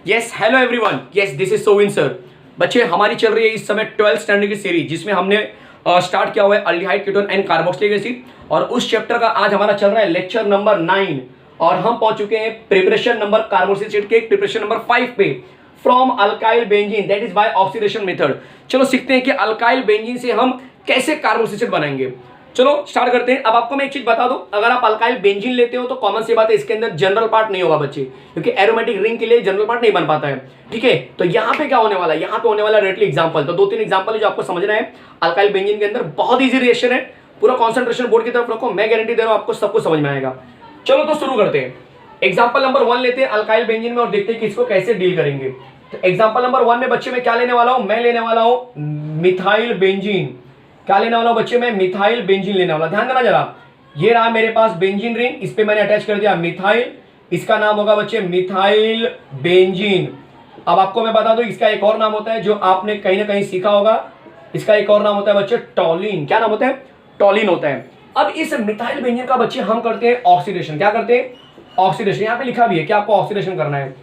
Yes hello everyone, yes this is Sovin sir. बच्चे हमारी चल रही है इस समय 12th स्टैंडर्ड की सीरीज, जिसमें हमने स्टार्ट किया हुआ है aldehyde ketone and carboxylic acid, और उस चैप्टर का आज हमारा चल रहा है लेक्चर नंबर 9 और हम पहुंच चुके हैं प्रिपरेशन नंबर कार्बोक्सिलिक एसिड के प्रिपरेशन नंबर 5 पे, from alkyl benzene that is by oxidation method. चलो सीखते हैं कि अल्काइल बेंजीन से हम कैसे कार्बोक्सिलिक एसिड बनाएंगे। चलो स्टार्ट करते हैं। अब आपको मैं एक चीज बता दूं, अगर आप अल्काइल बेंजीन लेते हो तो कॉमन सी बात है, इसके अंदर जनरल पार्ट नहीं होगा बच्चे, क्योंकि एरोमेटिक रिंग के लिए जनरल पार्ट नहीं बन पाता है। ठीक है, तो यहाँ पे क्या होने वाला है, यहाँ पे होने वाला डायरेक्टली एग्जांपल। तो 2-3 एग्जांपल है जो आपको समझना है। अल्काइल बेंजीन के अंदर बहुत ईजी रिएक्शन है, पूरा कॉन्सेंट्रेशन बोर्ड की तरफ रखो, मैं गारंटी दे रहा हूं आपको सब कुछ समझ में आएगा। चलो तो शुरू करते हैं। एग्जाम्पल नंबर 1 लेते हैं अल्काइल बेंजीन में और देखते हैं कि इसको कैसे डील करेंगे। तो एग्जाम्पल नंबर 1 में बच्चे मैं क्या लेने वाला हूं, मैं लेने वाला हूं मिथाइल बेंजीन। क्या लेने वाला हूं बच्चे, मैं मिथाइल बेंजीन लेने वाला। ध्यान देना जरा, ये रहा मेरे पास बेंजीन रिंग, इस पे मैंने अटैच कर दिया मिथाइल, इसका नाम होगा बच्चे मिथाइल बेंजीन। अब आपको मैं बता दूं इसका एक और नाम होता है जो आपने कहीं ना कहीं सीखा होगा, इसका एक और नाम होता है बच्चे टॉलिन। क्या नाम होता है, टॉलिन होता है। अब इस मिथाइल बेंजीन का बच्चे हम करते हैं ऑक्सीडेशन। क्या करते हैं, ऑक्सीडेशन। यहां पे लिखा भी है कि आपको ऑक्सीडेशन करना है।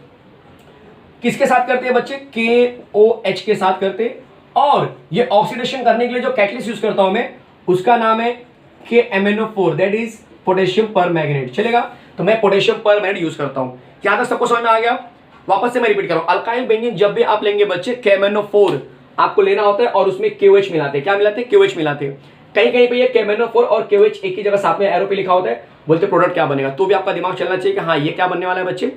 किसके साथ करते हैं बच्चे, KOH के साथ करते हैं। और ये ऑक्सीडेशन करने के लिए जो कैटलिस्ट यूज करता हूं मैं, उसका नाम है KMnO4 that is potassium permanganate. चलेगा, तो मैं पोटेशियम परमैंगनेट यूज करता हूं। यहां तक सबको समझ में आ गया। वापस से मैं रिपीट कर रहा हूं, अल्काइल बेंजीन जब भी आप लेंगे बच्चे, KMnO4 आपको लेना होता है और उसमें KOH मिलाते हैं। क्या मिलाते हैं, KOH मिलाते हैं। कहीं कहीं पे ये KMnO4 और KOH एक ही जगह साथ में एरो पे लिखा होता है, बोलते प्रोडक्ट क्या बनेगा। तो भी आपका दिमाग चलना चाहिए कि हाँ ये क्या बनने वाला है बच्चे।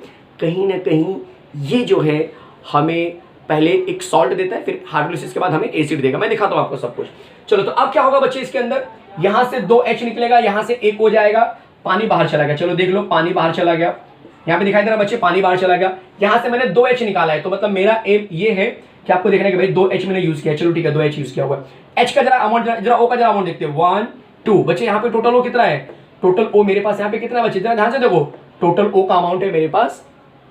कहीं ना कहीं ये जो है हमें पहले एक सॉल्ट देता है, फिर हाइड्रोलिसिस के बाद हमें एसिड देगा। मैं दिखाता हूं आपको सब कुछ। चलो तो अब क्या होगा बच्चे, इसके अंदर यहां से 2H निकलेगा, यहां से 1 हो जाएगा, पानी बाहर चला गया। चलो देख लो, पानी बाहर चला गया, यहां पे दिखाई दे रहा बच्चे पानी बाहर चला गया। यहां से मैंने 2H निकाला है, तो मतलब मेरा एम ये है कि आपको देखना है कि भाई 2H मैंने यूज किया। चलो ठीक है, 2H यूज किया हुआ है। H का जरा अमाउंट, जरा O का जरा अमाउंट देखते हैं। 1 2 बच्चे, यहाँ पे टोटल O कितना है, टोटल O मेरे पास यहाँ पे कितना है बच्चे, जरा ध्यान से देखो। टोटल O का अमाउंट है मेरे पास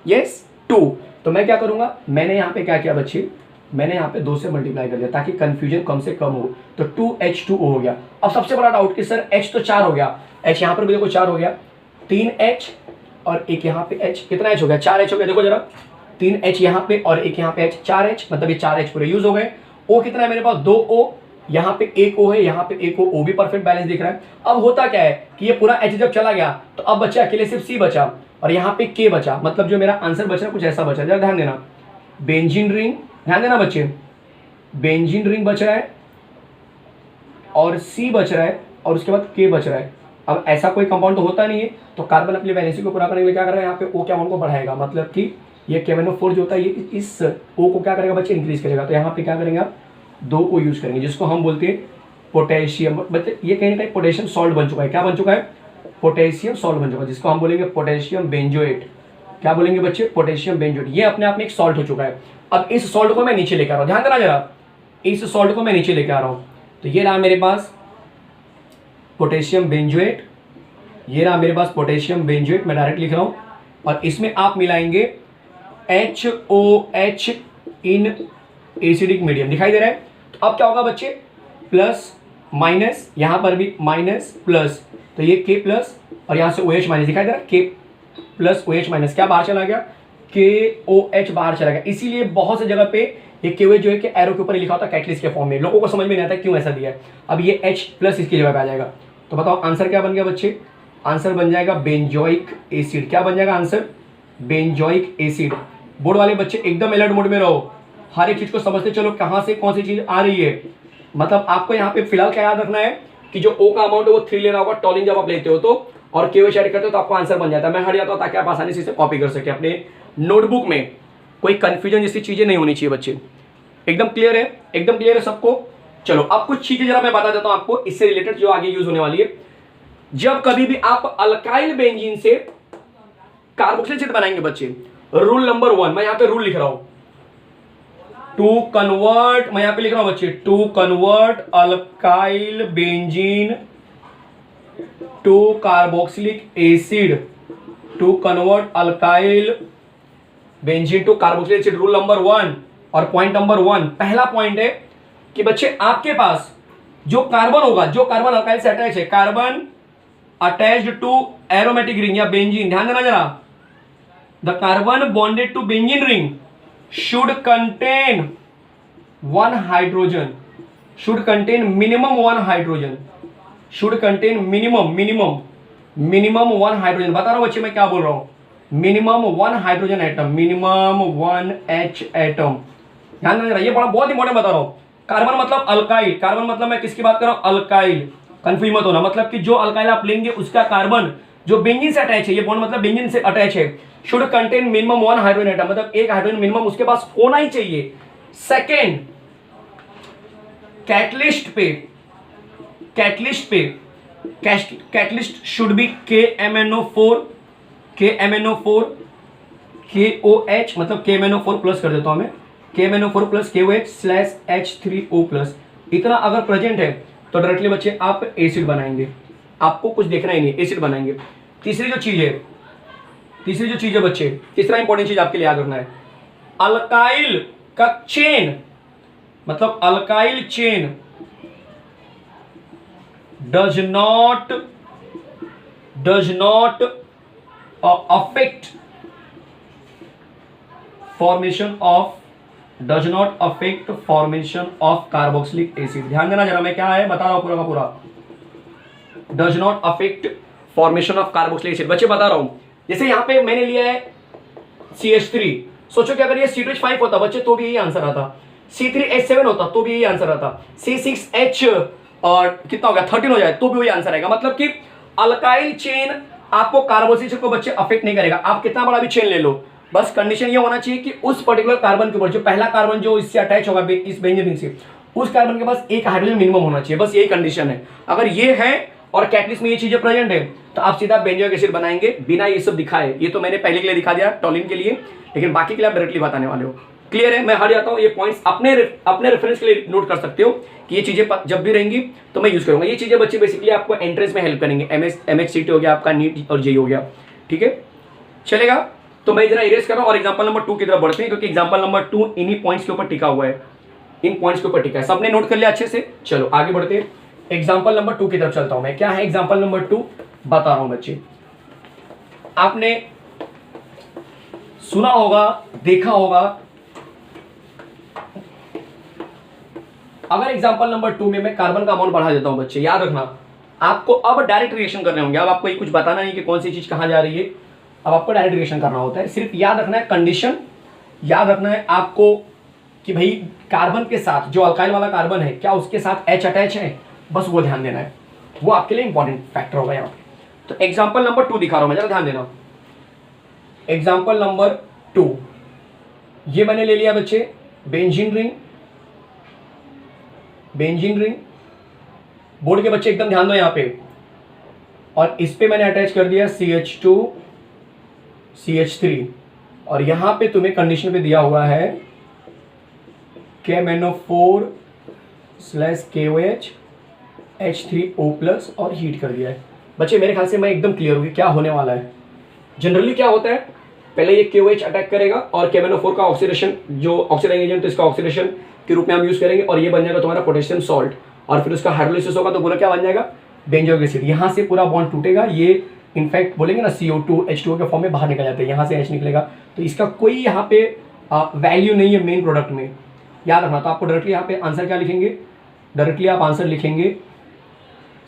यस 2। तो मैं क्या करूंगा, मैंने यहाँ पे क्या किया बच्चे, मैंने यहाँ पे 2 से मल्टीप्लाई कर दिया ताकि कंफ्यूजन कम से कम हो। तो 2H2O हो गया। अब सबसे बड़ा डाउट कि सर H तो 4 हो गया, H यहाँ पर भी देखो 4 हो गया, 3H और एक यहाँ पे H, कितना H हो गया, 4H हो गया। देखो जरा, 3H यहाँ पे और एक यहाँ पे H, 4H, मतलब ये 4H पूरे यूज हो गए। O कितना है मेरे पास, 2O, यहाँ पे 1O है, यहाँ पे 1O, O भी परफेक्ट बैलेंस दिख रहा है। अब होता क्या है कि ये पूरा H जब चला गया तो अब बच्चा अकेले सिर्फ C बचा और यहाँ पे K बचा, मतलब जो मेरा आंसर बचा कुछ ऐसा बचा। जरा ध्यान देना, बेंजीन रिंग, ध्यान देना बच्चे, बेंजीन रिंग बच रहा है और C बच रहा है और उसके बाद K बच रहा है। अब ऐसा कोई कंपाउंड तो होता नहीं है, तो कार्बन अपनी वैलेंसी को पूरा करने के लिए क्या कर रहा है, यहाँ पे O के अमाउंट को बढ़ाएगा, मतलब कि ये KMnO4 जो होता है ये इस O को क्या करेगा बच्चे, इंक्रीज करेगा। तो यहाँ पे क्या करेंगे आप, 2O यूज करेंगे, जिसको हम बोलते हैं पोटेशियम। बच्चे ये कहीं ना कहीं पोटेशियम सॉल्ट बन चुका है। क्या बन चुका है, पोटेशियम सॉल्ट बन चुका है, जिसको हम बोलेंगे पोटेशियम बेंजोएट। क्या बोलेंगे बच्चे, पोटेशियम बेंजोएट। ये अपने आप में एक सॉल्ट हो चुका है। अब इस सॉल्ट को मैं नीचे लेकर आ रहा हूँ, ध्यान देना जरा, इस सॉल्ट को मैं नीचे लेकर आ रहा हूँ। तो ये रहा मेरे पास पोटेशियम बेंजोएट, ये रहा मेरे पास पोटेशियम बेंजोएट, मैं डायरेक्ट लिख रहा हूँ। और इसमें आप मिलाएंगे HOH इन एसिडिक मीडियम, दिखाई दे रहा है। तो अब क्या होगा बच्चे, प्लस माइनस, यहाँ पर भी माइनस प्लस, तो ये K प्लस और यहाँ से OH माइनस, दिखाई दे रहा है K प्लस OH माइनस। क्या बाहर चला गया, KOH बाहर चला गया। इसीलिए बहुत सी जगह पे ये KOH जो है कि एरो के ऊपर लिखा होता है कैटलिस्ट के फॉर्म में, लोगों को समझ में नहीं आता क्यों ऐसा दिया है। अब ये H प्लस इसकी जगह पे आ जाएगा। तो बताओ आंसर क्या बन गया बच्चे, आंसर बन जाएगा बेंजोइक एसिड। क्या बन जाएगा आंसर, बेंजोइक एसिड। बोर्ड वाले बच्चे एकदम अलर्ट मोड में रहो, हर एक चीज को समझते चलो कहाँ से कौन सी चीज आ रही है। मतलब आपको यहाँ पे फिलहाल क्या याद रखना है कि जो O का अमाउंट है वो 3 लेना होगा, टॉलिन जब आप लेते हो तो, और KOH ऐड करते हो तो आपको आंसर बन जाता है। मैं हट जाता हूँ ताकि आप आसानी से इसे कॉपी कर सके अपने नोटबुक में। कोई कंफ्यूजन जैसी चीजें नहीं होनी चाहिए बच्चे। एकदम क्लियर है, एकदम क्लियर है सबको। चलो अब कुछ चीजें जरा मैं बता देता हूं आपको इससे रिलेटेड जो आगे यूज होने वाली है। जब कभी भी आप अल्काइल बेंजीन से कार्बोक्सिलिक एसिड बनाएंगे बच्चे, रूल नंबर 1, मैं यहां पे रूल लिख रहा हूं, टू कन्वर्ट, मैं यहां पे लिख रहा हूं बच्चे, to convert alkyl benzene to carboxylic acid, to convert alkyl benzene to carboxylic acid, rule number 1। और पॉइंट नंबर 1, पहला पॉइंट है कि बच्चे आपके पास जो कार्बन होगा, जो कार्बन अल्काइल से अटैच है, carbon attached to aromatic ring या बेंजीन, ध्यान देना जरा, the carbon bonded to benzene ring should contain one hydrogen, should contain minimum one hydrogen, should contain minimum one hydrogen. बता रहा हूं बच्चे मैं क्या बोल रहा हूं, minimum one hydrogen atom, minimum one H atom. ध्यान रखना, ये बड़ा बहुत इंपॉर्टेंट बता रहा हूं। कार्बन मतलब अल्काइल, कार्बन मतलब मैं किसकी बात कर रहा हूं, अल्काइल, कंफ्यूज मत होना। मतलब कि जो अल्काइल आप लेंगे उसका कार्बन जो बेंजीन से अटैच है, ये बॉन्ड मतलब बेंजीन से अटैच है, should contain minimum one hydrogen atom, मतलब एक हाइड्रोजन मिनिमम उसके पास होना ही चाहिए। Second, catalyst should be KMnO4, KOH, मतलब KMnO4 प्लस कर देता हूं मैं, KMnO4 प्लस KOH/H3O+। इतना अगर प्रेजेंट है तो डायरेक्टली बच्चे आप एसिड बनाएंगे, आपको कुछ देखना ही नहीं, एसिड बनाएंगे। तीसरी जो चीज है बच्चे, तीसरा इंपॉर्टेंट चीज आपके लिए याद रखना है, अल्काइल का चेन, मतलब alkyl chain does not affect formation of carboxylic acid। ध्यान देना जरा, मैं क्या है बता रहा हूं पूरा का पूरा, does not affect formation of carboxylic acid। बच्चे बता रहा हूं, जैसे यहां पे मैंने लिया है CH3, सोचो कि अगर ये C2H5 होता बच्चे तो भी यही आंसर आता, C3H7 होता तो भी यही आंसर आता, C6H और कितना हो गया 13 हो जाए तो भी वही आंसर आएगा। मतलब कि अल्काइल चेन आपको कार्बोक्सिलेशन को बच्चे अफेक्ट नहीं करेगा, आप कितना बड़ा भी चेन ले लो, बस कंडीशन ये होना चाहिए कि उस पर्टिकुलर कार्बन के ऊपर जो पहला कार्बन जो इससे अटैच होगा इस बेंजीन रिंग से, उस कार्बन के पास एक हाइड्रोजन मिनिमम होना चाहिए, बस यही कंडीशन है। अगर ये है और कैटलिस्ट में ये चीजें प्रेजेंट है तो आप सीधा बेंजोइक एसिड बनाएंगे बिना ये सब दिखाए। ये तो मैंने पहले के लिए दिखा दिया टॉलिन के लिए, लेकिन बाकी के लिए आप डायरेक्टली बताने वाले हो। क्लियर है, मैं हट जाता हूं, ये पॉइंट्स अपने रेफरेंस के लिए नोट कर सकते हो कि ये चीजें जब भी रहेंगी तो मैं यूज करूंगा। ये चीजें बच्चे बेसिकली आपको एंट्रेंस में हेल्प करेंगे, MHCT हो गया आपका, नीट और JEE हो गया, ठीक है चलेगा। तो मैं जरा इरेज कर रहा हूं और एग्जांपल नंबर 2 की तरफ बढ़ते हैं, क्योंकि एग्जांपल नंबर 2 इन्हीं पॉइंट्स के ऊपर टिका हुआ है, इन पॉइंट्स के ऊपर टिका है, सबने नोट कर लिया अच्छे से। चलो आगे बढ़ते हैं, एग्जांपल नंबर 2 की तरफ चलता हूं मैं। क्या है एग्जांपल नंबर 2, बता रहा हूं बच्चे, आपने सुना होगा, देखा होगा, अगर एग्जांपल नंबर 2 में मैं कार्बन का अमाउंट बढ़ा देता हूं बच्चे, याद रखना आपको अब डायरेक्ट रिएक्शन करने होंगे, अब आपको ये कुछ बताना नहीं कि कौन सी चीज कहां जा रही है, अब आपको डायरेक्ट रिएक्शन करना होता है। सिर्फ याद रखना है कंडीशन, याद रखना है आपको कि भाई कार्बन के साथ जो अल्काइल वाला कार्बन है क्या उसके साथ H अटैच है, बस वो ध्यान देना है, वो आपके लिए इंपॉर्टेंट फैक्टर होगा यहाँ पे। तो एग्जाम्पल नंबर 2 दिखा रहा हूं मैं, जरा ध्यान देना। एग्जाम्पल नंबर 2, ये मैंने ले लिया बच्चे बेंजीन रिंग, बोर्ड के बच्चे एकदम ध्यान दो यहाँ पे, और इस पे मैंने अटैच कर दिया CH2 CH3, और यहां पे तुम्हें कंडीशन पे दिया हुआ है KMnO4/KOH H3O+ और हीट कर दिया है। बच्चे मेरे ख्याल से मैं एकदम क्लियर हूँ कि क्या होने वाला है। जनरली क्या होता है, पहले ये KOH अटैक करेगा और KMnO4 का ऑक्सीडेशन, जो ऑक्सीडाइजिंग एजेंट तो इसका ऑक्सीडेशन के रूप में हम यूज करेंगे, और ये बन जाएगा तुम्हारा पोटेशियम सॉल्ट, और फिर उसका हाइड्रोलिसिस होगा तो पूरा क्या बन जाएगा, बेंजोइक एसिड। यहाँ से पूरा बॉन्ड टूटेगा, ये इनफैक्ट बोलेंगे ना CO2 H2O के फॉर्म में बाहर निकल जाते हैं, यहाँ से H निकलेगा, तो इसका कोई यहाँ पे वैल्यू नहीं है मेन प्रोडक्ट में, याद रखना। तो आपको डायरेक्टली यहाँ पे आंसर क्या लिखेंगे, डायरेक्टली आप आंसर लिखेंगे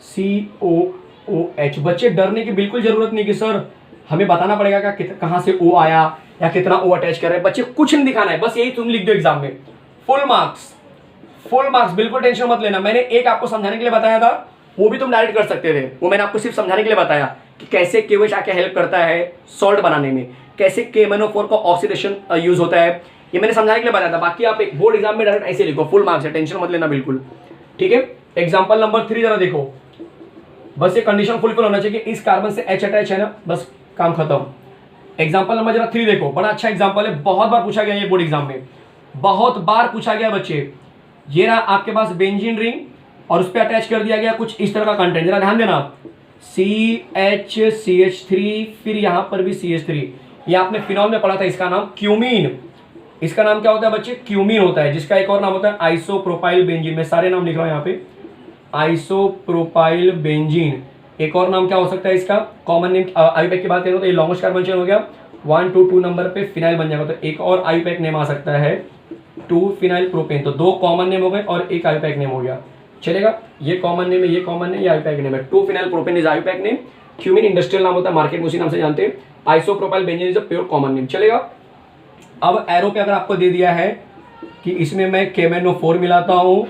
COOH। बच्चे डरने की बिल्कुल जरूरत नहीं कि सर हमें बताना पड़ेगा क्या कहाँ से O आया या कितना O अटैच कर रहा है, बच्चे कुछ नहीं दिखाना है, बस यही तुम लिख दो एग्जाम में, फुल मार्क्स, बिल्कुल टेंशन मत लेना। मैंने एक आपको समझाने के लिए बताया था, वो भी तुम डायरेक्ट कर सकते थे, वो मैंने आपको सिर्फ समझाने के लिए बताया कि कैसे KOH आके हेल्प करता है सॉल्ट बनाने में, कैसे KMnO4 का ऑक्सीडेशन यूज होता है, ये मैंने समझाने के लिए बताया था। बाकी आप एक बोर्ड एग्जाम में डायरेक्ट ऐसे लिखो, फुल मार्क्स है, टेंशन मत लेना बिल्कुल, ठीक है। एग्जाम्पल नंबर 3 जरा देखो, बस ये कंडीशन फुलफिल होना चाहिए कि इस कार्बन से H अटैच है ना, बस काम खत्म। एग्जाम्पल नंबर जरा 3 देखो, बड़ा अच्छा एग्जाम्पल है, बहुत बार पूछा गया ये बोर्ड एग्जाम में, बहुत बार पूछा गया बच्चे। ये रहा आपके पास बेंजीन रिंग और उस पर अटैच कर दिया गया कुछ इस तरह का कंटेंट, जरा ध्यान देना, CH3, फिर यहां पर भी CH3, ये आपने फिनॉल में पढ़ा था, इसका नाम क्यूमीन, इसका नाम क्या होता है बच्चे, क्यूमीन होता है, जिसका एक और नाम होता है आइसोप्रोपाइल बेंजीन। मैं सारे नाम लिख रहा हूं यहाँ पे, आइसोप्रोपाइल बेंजीन। एक और नाम क्या हो सकता है इसका, कॉमन नेम अभी तक की बात करें तो ये लॉन्गेस्ट कार्बन चेन हो गया, 1 to 2 नंबर पे फिनाइल बन जाएगा, तो एक और आईयूपैक नेम आ सकता है 2 फिनाइल प्रोपेन। तो 2 कॉमन नेम हो गए और एक आईयूपैक नेम हो गया, चलेगा। ये कॉमन नेम है, ये कॉमन नेम, ये आईयूपैक नेम है। 2 phenyl propane is IUPAC name, cumin industrial नाम होता है, मार्केट में उसी नाम से जानते हैं। Isopropyl benzene is a pure common name, चलेगा। अब एरो पे अगर आपको दे दिया है कि इसमें मैं KMnO4 मिलाता हूँ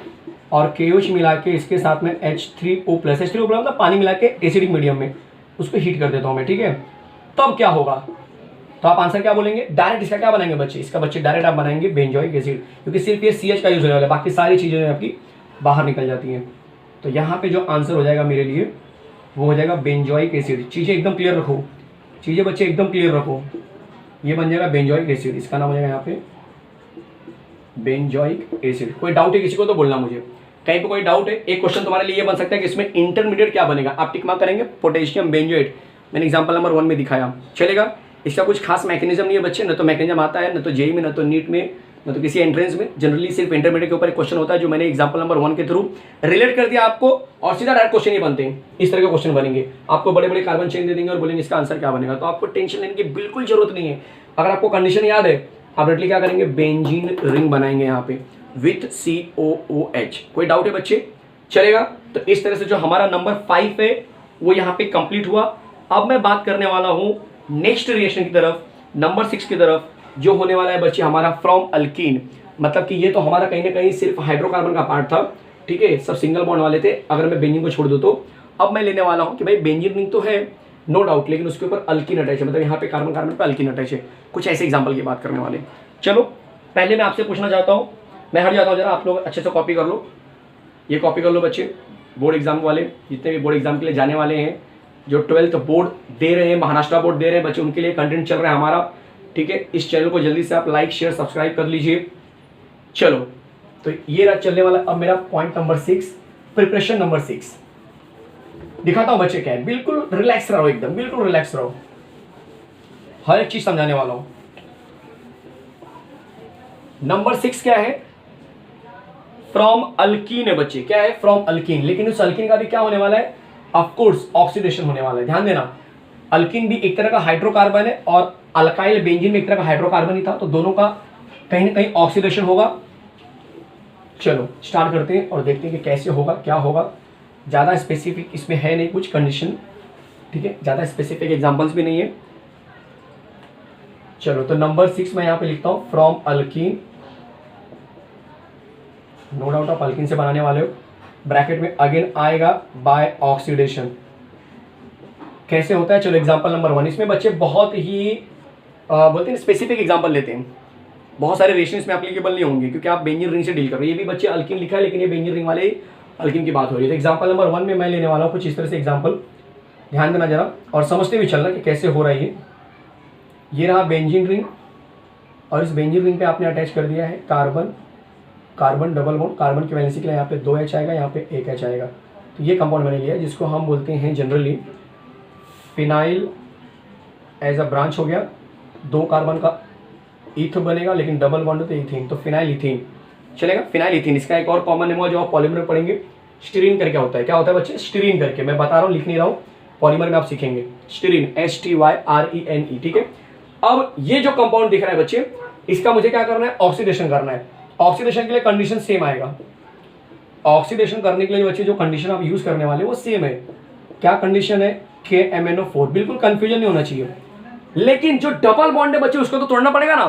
और KOH मिला के इसके साथ में H3O+, H3O+ मतलब पानी मिला के एसिडिक मीडियम में उसको हीट कर देता हूँ मैं, ठीक है। तब क्या होगा, तो आप आंसर क्या बोलेंगे, डायरेक्ट इसका क्या बनाएंगे बच्चे, इसका बच्चे डायरेक्ट आप बनाएंगे बेंजोइक एसिड, क्योंकि सिर्फ ये CH का यूज होने वाला है, बाकी सारी चीज़ें आपकी बाहर निकल जाती हैं। तो यहाँ पे जो आंसर हो जाएगा मेरे लिए वो हो जाएगा बेंजोइक एसिड। चीज़ें एकदम क्लियर रखो, चीज़ें बच्चे एकदम क्लियर रखो। ये बन जाएगा बेंजोइक एसिड, इसका नाम हो जाएगा यहाँ पे बेंजोइक एसिड। कोई डाउट है किसी को तो बोलना मुझे, कहीं पे कोई डाउट है। एक क्वेश्चन तुम्हारे लिए ये बन सकता है कि इसमें इंटरमीडिएट क्या बनेगा, आप टिक मार्क करेंगे पोटेशियम बेंजोएट, मैंने एग्जांपल नंबर 1 में दिखाया, चलेगा। इसका कुछ खास मैकेनिज्म नहीं है बच्चे, न तो मैकेनिज्म आता है, न तो जेई में, न तो नीट में, न तो किसी एंट्रेंस में। जनरली सिर्फ इंटरमीडिएट के ऊपर एक क्वेश्चन होता है जो मैंने एग्जांपल नंबर 1 के थ्रू रिलेट कर दिया आपको, और सीधा डायरेक्ट क्वेश्चन ही बनते हैं। इस तरह के क्वेश्चन बनेंगे, आपको बड़े बड़े कार्बन चेन दे देंगे और बोलेंगे इसका आंसर क्या बनेगा। तो आपको टेंशन लेने की बिल्कुल जरूरत नहीं है। अगर आपको कंडीशन याद है, आप डायरेक्टली क्या करेंगे, बेंजीन रिंग बनाएंगे यहाँ पे विथ COOH। कोई डाउट है बच्चे, चलेगा। तो इस तरह से जो हमारा नंबर 5 है वो यहाँ पे कंप्लीट हुआ। अब मैं बात करने वाला हूँ नेक्स्ट रिएक्शन की तरफ, नंबर 6 की तरफ, जो होने वाला है बच्चे हमारा फ्रॉम अल्कीन। मतलब कि ये तो हमारा कहीं ना कहीं सिर्फ हाइड्रोकार्बन का पार्ट था, ठीक है, सब सिंगल बॉन्ड वाले थे। अगर मैं बेंजीन को छोड़ दूँ तो अब मैं लेने वाला हूँ कि भाई बेंजीन रिंग तो है नो डाउट, लेकिन उसके ऊपर अल्कीन अटैच है, मतलब यहाँ पे कार्बन कार्बन पे अल्कीन अटैच है। कुछ ऐसे एग्जाम्पल की बात करने वाले। चलो पहले मैं आपसे पूछना चाहता हूँ, मैं हट जाता हूँ जरा, आप लोग अच्छे से कॉपी कर लो, ये कॉपी कर लो बच्चे। बोर्ड एग्जाम वाले जितने भी बोर्ड एग्जाम के लिए जाने वाले हैं, जो 12th बोर्ड दे रहे हैं, महाराष्ट्र बोर्ड दे रहे हैं बच्चे, उनके लिए कंटेंट चल रहा है हमारा, ठीक है। इस चैनल को जल्दी से आप लाइक शेयर सब्सक्राइब कर लीजिए। चलो तो ये रहा चलने वाला अब मेरा पॉइंट नंबर 6, प्रिपरेशन नंबर 6। दिखाता हूं बच्चे क्या है, बिल्कुल रिलैक्स रहो, एकदम बिल्कुल रिलैक्स रहो, हर एक चीज समझाने वाला हूं। नंबर 6 क्या है, फ्रॉम अल्कीन है बच्चे, क्या है, फ्रॉम अल्कीन। लेकिन उस अल्कीन का भी क्या होने वाला है, ऑफकोर्स ऑक्सीडेशन होने वाला है। ध्यान देना, अल्कीन भी एक तरह का हाइड्रोकार्बन है और अल्काइल बेंजीन में एक तरह का हाइड्रोकार्बन ही था, तो दोनों का कहीं ना कहीं ऑक्सीडेशन होगा। चलो स्टार्ट करते हैं और देखते हैं कि कैसे होगा, क्या होगा। ज़्यादा स्पेसिफिक इसमें है नहीं कुछ कंडीशन, ठीक है, ज़्यादा स्पेसिफिक एग्जांपल्स भी नहीं है। चलो तो नंबर 6 मैं यहाँ पे लिखता हूँ फ्रॉम अल्कीन, नो डाउट आप अल्कीन से बनाने वाले हो। ब्रैकेट में अगेन आएगा बाय ऑक्सीडेशन। कैसे होता है, चलो एग्जांपल नंबर 1। इसमें बच्चे बहुत ही बोलते हैं स्पेसिफिक एग्जांपल लेते हैं, बहुत सारे रिएक्शन इसमें एप्लीकेबल नहीं होंगे क्योंकि आप बेंजीन रिंग से डील कर रहे हो। ये भी बच्चे अल्कीन लिखा है लेकिन ये बेंजीन रिंग वाले अल्कीन की बात हो रही है। तो एग्जांपल नंबर 1 में मैं लेने वाला हूँ कुछ इस तरह से एग्जांपल, ध्यान देना जरा और समझते भी चलना कि कैसे हो रहा है ये रहा बेंजीन रिंग, और इस बेंजीन रिंग पे आपने अटैच कर दिया है carbon, carbon double bond. Carbon की वैलेंसी के लिए यहाँ पे 2H आएगा, यहाँ पे 1H आएगा। तो ये कंपाउंड मैंने लिया है जिसको हम बोलते हैं generally phenyl as a branch हो गया। 2 कार्बन का ईथ बनेगा लेकिन डबल बॉन्ड तो इथीन, तो फिनाइल इथीन चलेगा, फिनाइल इथीन। इसका एक और कॉमन नेम हुआ जो आप पॉलीमर में पढ़ेंगे, स्टीरीन करके होता है। क्या होता है बच्चे, स्टीरीन करके, मैं बता रहा हूँ लिख नहीं रहा हूँ, पॉलीमर में आप सीखेंगे स्टीरीन, STYRENE, ठीक है। अब ये जो कंपाउंड दिख रहा है बच्चे, इसका मुझे क्या करना है, ऑक्सीडेशन करना है। ऑक्सीडेशन के लिए कंडीशन सेम आएगा, ऑक्सीडेशन करने के लिए बच्चे जो कंडीशन आप यूज करने वाले वो सेम है। क्या कंडीशन है, KMnO4, बिल्कुल कंफ्यूजन नहीं होना चाहिए। लेकिन जो डबल बॉन्ड है बच्चे उसको तो तोड़ना पड़ेगा ना,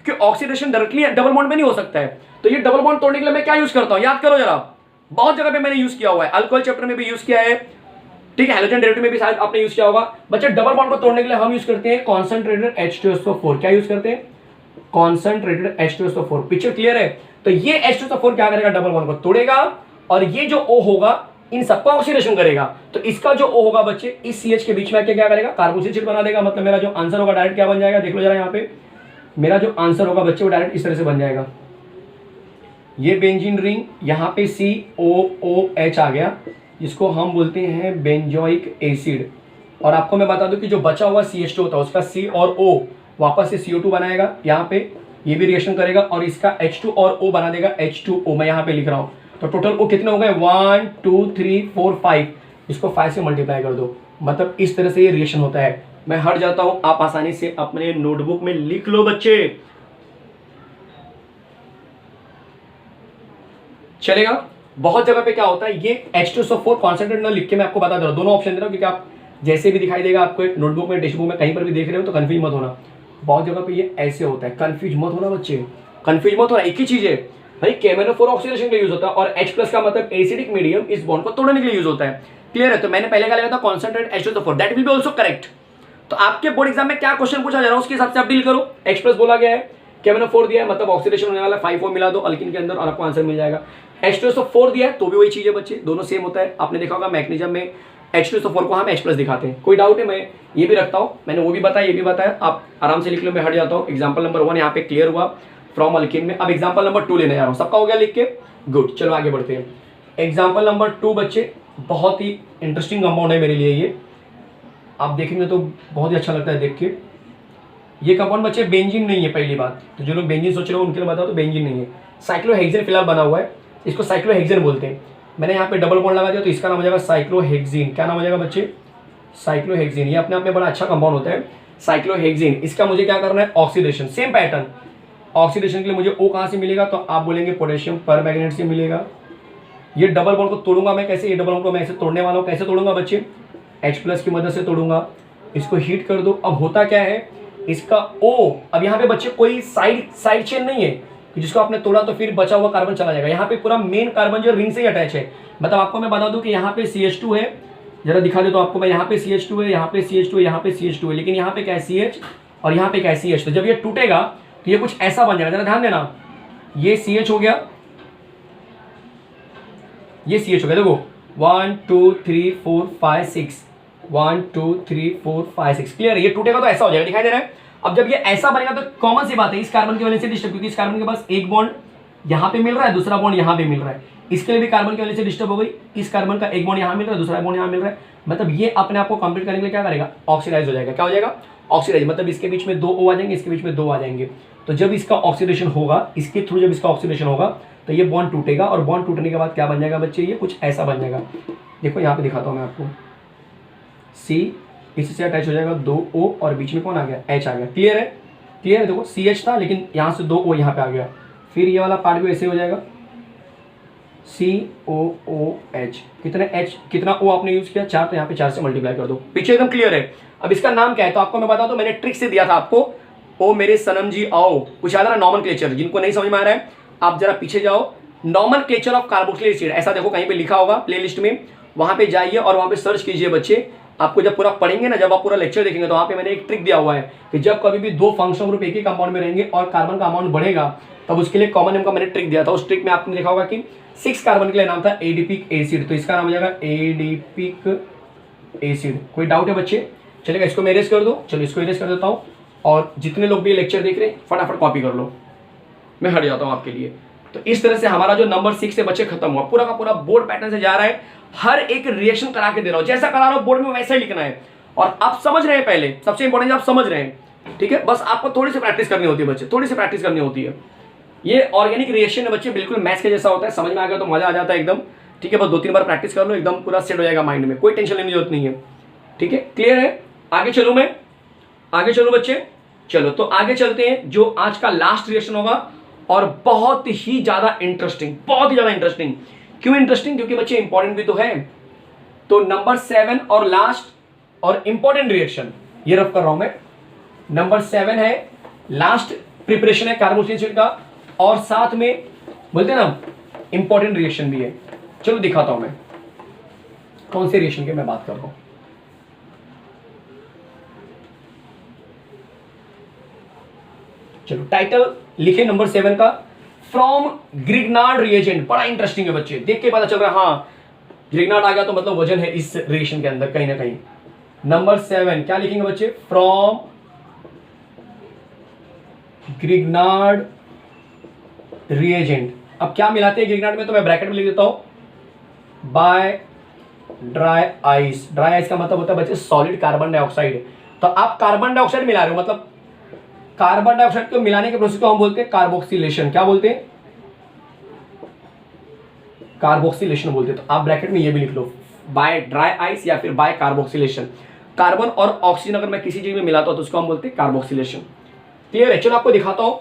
क्योंकि ऑक्सीडेशन डायरेक्टली डबल बॉन्ड में नहीं हो सकता है। तो ये डबल बॉन्ड तोड़ने के लिए मैं क्या यूज करता हूं, याद करो जरा, बहुत जगह पे मैंने यूज किया हुआ है, अल्कोहल चैप्टर में भी यूज किया है, ठीक है, हैलोजन डेरिवेटिव में भी शायद आपने यूज किया होगा। बच्चे डबल बॉन्ड को तोड़ने के लिए हम यूज करते हैं कॉन्सेंट्रेटेड H2SO4। क्या यूज करते हैं, कॉन्सेंट्रेटेड H2SO4। पिक्चर क्लियर है। तो ये H2SO4 क्या करेगा, डबल बॉन्ड को तोड़ेगा, और ये जो O होगा इन सबका ऑक्सीडेशन करेगा। तो इसका जो O होगा बच्चे, इस CH के बीच में क्या करेगा, कार्बोक्सिल बना देगा। मतलब मेरा जो आंसर होगा डायरेक्ट क्या बन जाएगा, देख लो जरा यहाँ पे, मेरा जो आंसर होगा बच्चे वो डायरेक्ट इस तरह से बन जाएगा। ये बेंजीन रिंग, यहाँ पे COOH आ गया, जिसको हम बोलते हैं बेंजोइक एसिड। और आपको मैं बता दूं कि जो बचा हुआ CH2 होता है उसका C और O वापस से CO2 बनाएगा, यहाँ पे ये भी रिएक्शन करेगा और इसका H2 और O बना देगा H2O। मैं यहाँ पे लिख रहा हूँ, तो टोटल O कितने हो गए, 1 2 3 4 5, इसको 5 से मल्टीप्लाई कर दो। मतलब इस तरह से ये रिएक्शन होता है। मैं हट जाता हूं, आप आसानी से अपने नोटबुक में लिख लो बच्चे, चलेगा। बहुत जगह पे क्या होता है, ये H2SO4 कॉन्सेंट्रेट ना लिख के मैं आपको बता दे रहा हूं, दोनों ऑप्शन दे रहा हूं, क्योंकि आप जैसे भी दिखाई देगा आपको नोटबुक में, टेक्स्ट बुक में, कहीं पर भी देख रहे हो तो कंफ्यूज मत होना। बहुत जगह पे ये ऐसे होता है, कंफ्यूज मत होना बच्चे, कंफ्यूज मत होना। एक ही चीज है भाई, KMnO4 ऑक्सीडेशन के लिए यूज होता है और H+ का मतलब एसिडिक मीडियम, इस बॉन्ड को तोड़ने के लिए यूज होता है। क्लियर है? तो मैंने पहले क्या लिखा था, concentrate H2SO4, that will be also correct. तो आपके बोर्ड एग्जाम में क्या क्वेश्चन पूछा जा रहा है उसके हिसाब से आप डील करो। H+ बोला गया है, KMnO4 दिया है, मतलब ऑक्सीडेशन होने वाला है, 5O मिला दो अल्किन के अंदर और आपको आंसर मिल जाएगा। H2SO4 दिया है तो भी वही चीज है बच्चे, दोनों सेम होता है। आपने देखा होगा मैग्नीशियम में H2SO4 को हम H+ दिखाते हैं। कोई डाउट है? मैं ये भी रखता हूँ, मैंने वो भी बताया, ये भी बताया, आप आराम से लिख लो। मैं हट जाता हूँ। एग्जाम्पल नंबर 1 यहाँ पे क्लियर हुआ फ्रॉम अल्किन में। अब एग्जाम्पल नंबर 2 लेने जा रहा हूँ। सबका हो गया लिख के? गुड, चलो आगे बढ़ते हैं। एग्जाम्पल नंबर 2 बच्चे, बहुत ही इंटरेस्टिंग कंपाउंड है मेरे लिए ये, आप देखेंगे तो बहुत ही अच्छा लगता है देख के। ये कंपाउंड बच्चे बेंजीन नहीं है, पहली बात तो जो लोग बेंजीन सोच रहे हो उनके लिए बताओ तो बेंजीन नहीं है, साइक्लोहेक्सेन फिलहाल बना हुआ है, इसको साइक्लोहेक्सेन बोलते हैं। मैंने यहाँ पे डबल बॉन्ड लगा दिया तो इसका नाम हो जाएगा साइक्लोहेक्सीन। क्या नाम हो जाएगा बच्चे? साइक्लोहेक्सीन। ये अपने आप में बड़ा अच्छा कंपाउंड होता है साइक्लोहेक्सीन। इसका मुझे क्या करना है, ऑक्सीडेशन, सेम पैटर्न। ऑक्सीडेशन के लिए मुझे O कहाँ से मिलेगा, तो आप बोलेंगे पोटेशियम परमैंगनेट से मिलेगा। ये डबल बॉन्ड को तोड़ूंगा मैं कैसे, ये डबल बॉन्ड को मैं ऐसे तोड़ने वाला हूँ। कैसे तोड़ूंगा बच्चे? H+ की मदद से तोड़ूंगा। इसको हीट कर दो। अब होता क्या है, इसका O, अब यहाँ पे बच्चे कोई साइड चेन नहीं है कि जिसको आपने तोड़ा तो फिर बचा हुआ कार्बन चला जाएगा। यहाँ पे पूरा मेन कार्बन जो रिंग से ही अटैच है। मतलब आपको मैं बता दूं कि यहाँ पे CH2 है, जरा दिखा दे तो आपको मैं, यहाँ पे CH2 है, यहाँ पे CH2 है, यहाँ पे CH2 है, लेकिन यहाँ पे क्या है CH और यहाँ पे क्या है CH। तो जब ये टूटेगा तो ये कुछ ऐसा बन जाएगा, जरा ध्यान देना। ये CH हो गया, ये CH हो गया। देखो 1 2 3 4 5 6, 1 2 3 4 5 6, क्लियर है? ये टूटेगा तो ऐसा हो जाएगा, दिखाई दे रहा है? अब जब ये ऐसा बनेगा तो कॉमन सी बात है, इस कार्बन की वजह से डिस्टर्ब, क्योंकि इस कार्बन के पास एक बॉन्ड यहाँ पे मिल रहा है, दूसरा बॉन्ड यहाँ पे मिल रहा है, इसके लिए भी कार्बन की वजह से डिस्टर्ब हो गई। इस कार्बन का एक बॉन्ड यहाँ मिल रहा है, दूसरा बॉन्ड यहाँ मिल रहा है, मतलब ये अपने आप को कंप्लीट करने के लिए क्या करेगा, ऑक्सीडाइज हो जाएगा। क्या हो जाएगा? ऑक्सीडाइज। मतलब इसके बीच में 2 O आ जाएंगे, इसके बीच में 2 आ जाएंगे। तो जब इसका ऑक्सीडेशन होगा, इसके थ्रू जब इसका ऑक्सीडेशन होगा तो ये बॉन्ड टूटेगा, और बॉन्ड टूटने के बाद क्या बन जाएगा बच्चे, ये कुछ ऐसा बन जाएगा। देखो यहाँ पे दिखाता हूँ मैं आपको, C इससे अटैच हो जाएगा, 2 O और बीच में कौन आ गया, H आ गया। क्लियर है? क्लियर है? देखो CH था लेकिन यहाँ से 2 O यहाँ पे आ गया, फिर ये वाला पार्ट भी ऐसे हो जाएगा, COOH। कितने H, कितना O आपने यूज किया, 4, तो यहाँ पे 4 से मल्टीप्लाई कर दो। पीछे एकदम क्लियर है? अब इसका नाम क्या है तो आपको मैं बता दूं, मैंने ट्रिक से दिया था आपको। ओ मेरे सनम जी आओ, कुछ याद है ना, नॉमेनक्लेचर। जिनको नहीं समझ में आ रहा है आप जरा पीछे जाओ, नॉमेनक्लेचर ऑफ कार्बोक्सिलिक एसिड, ऐसा देखो कहीं पे लिखा होगा प्लेलिस्ट में, वहां पे जाइए और वहां पे सर्च कीजिए बच्चे। आपको जब पूरा पढ़ेंगे ना, जब आप पूरा लेक्चर देखेंगे तो वहां पे मैंने एक ट्रिक दिया हुआ है कि जब कभी भी 2 फंक्शनल ग्रुप एक ही कंपाउंड में रहेंगे और कार्बन का अमाउंट बढ़ेगा, तब उसके लिए कॉमन नेम का मैंने ट्रिक दिया था। उस ट्रिक में आपने देखा होगा कि 6 कार्बन के लिए नाम था एडिपिक एसिड, तो इसका नाम हो जाएगा एडिपिक एसिड। कोई डाउट है बच्चे? चलेगा, इसको मैं इरेज कर दो। चलो इसको इरेज कर देता हूँ, और जितने लोग भी ये लेक्चर देख रहे हैं फटाफट कॉपी कर लो, मैं हट जाता हूँ आपके लिए। तो इस तरह से हमारा जो नंबर 6 से बच्चे खत्म हुआ, पूरा का पूरा बोर्ड पैटर्न से जा रहा है। हर एक रिएक्शन करा के दे रहा हूँ, जैसा करा रहा हूँ बोर्ड में वैसा ही लिखना है, और आप समझ रहे हैं। पहले सबसे इंपॉर्टेंट आप समझ रहे हैं, ठीक है? बस आपको थोड़ी सी प्रैक्टिस करनी होती है बच्चे, थोड़ी सी प्रैक्टिस करनी होती है। ये ऑर्गेनिक रिएक्शन है बच्चे, बिल्कुल मैथ्स के जैसा होता है। समझ में आ गया तो मजा आ जाता है एकदम, ठीक है? बस 2-3 बार प्रैक्टिस कर लो, एकदम पूरा सेट हो जाएगा माइंड में, कोई टेंशन लेने की जरूरत नहीं है, ठीक है? क्लियर है? आगे चलो, मैं आगे चलो बच्चे। चलो तो आगे चलते हैं, जो आज का लास्ट रिएक्शन होगा, और बहुत ही ज्यादा इंटरेस्टिंग, बहुत ही ज्यादा इंटरेस्टिंग। क्यों इंटरेस्टिंग? क्योंकि बच्चे इंपॉर्टेंट भी तो है। तो नंबर 7 और लास्ट और इंपॉर्टेंट रिएक्शन ये रफ कर रहा हूं मैं। नंबर 7 है, लास्ट प्रिपरेशन है कार्बोक्सिलिक एसिड का, और साथ में बोलते हैं ना इंपॉर्टेंट रिएक्शन भी है। चलो दिखाता हूं मैं कौन से रिएक्शन की मैं बात कर रहा हूं। चलो टाइटल लिखे नंबर 7 का, फ्रॉम ग्रिग्नार्ड रिएजेंट। बड़ा इंटरेस्टिंग है बच्चे, देख के पता चल रहा है हाँ ग्रिग्नार्ड आ गया तो मतलब वजन है इस रिएक्शन के अंदर कहीं ना कहीं। नंबर 7 क्या लिखेंगे बच्चे, फ्रॉम ग्रिग्नार्ड रिएजेंट। अब क्या मिलाते हैं ग्रिग्नार्ड में, तो मैं ब्रैकेट में लिख देता हूं, bye dry ice. Dry ice का मतलब होता है बच्चे सॉलिड कार्बन डाइऑक्साइड। तो आप कार्बन डाइऑक्साइड मिला रहे हो, मतलब कार्बन डाइऑक्साइड को मिलाने के प्रोसेस को हम बोलते हैं कार्बोक्सिलेशन। क्या बोलते हैं? कार्बोक्सिलेशन बोलते हैं। तो आप ब्रैकेट में ये भी लिख लो, बाय ड्राई आइस या फिर बाय कार्बोक्सिलेशन। कार्बन और ऑक्सीजन अगर मैं किसी चीज में मिलाता हूं तो उसको हम बोलते हैं कार्बोक्सिलेशन। क्लियर है? चलो आपको दिखाता हूं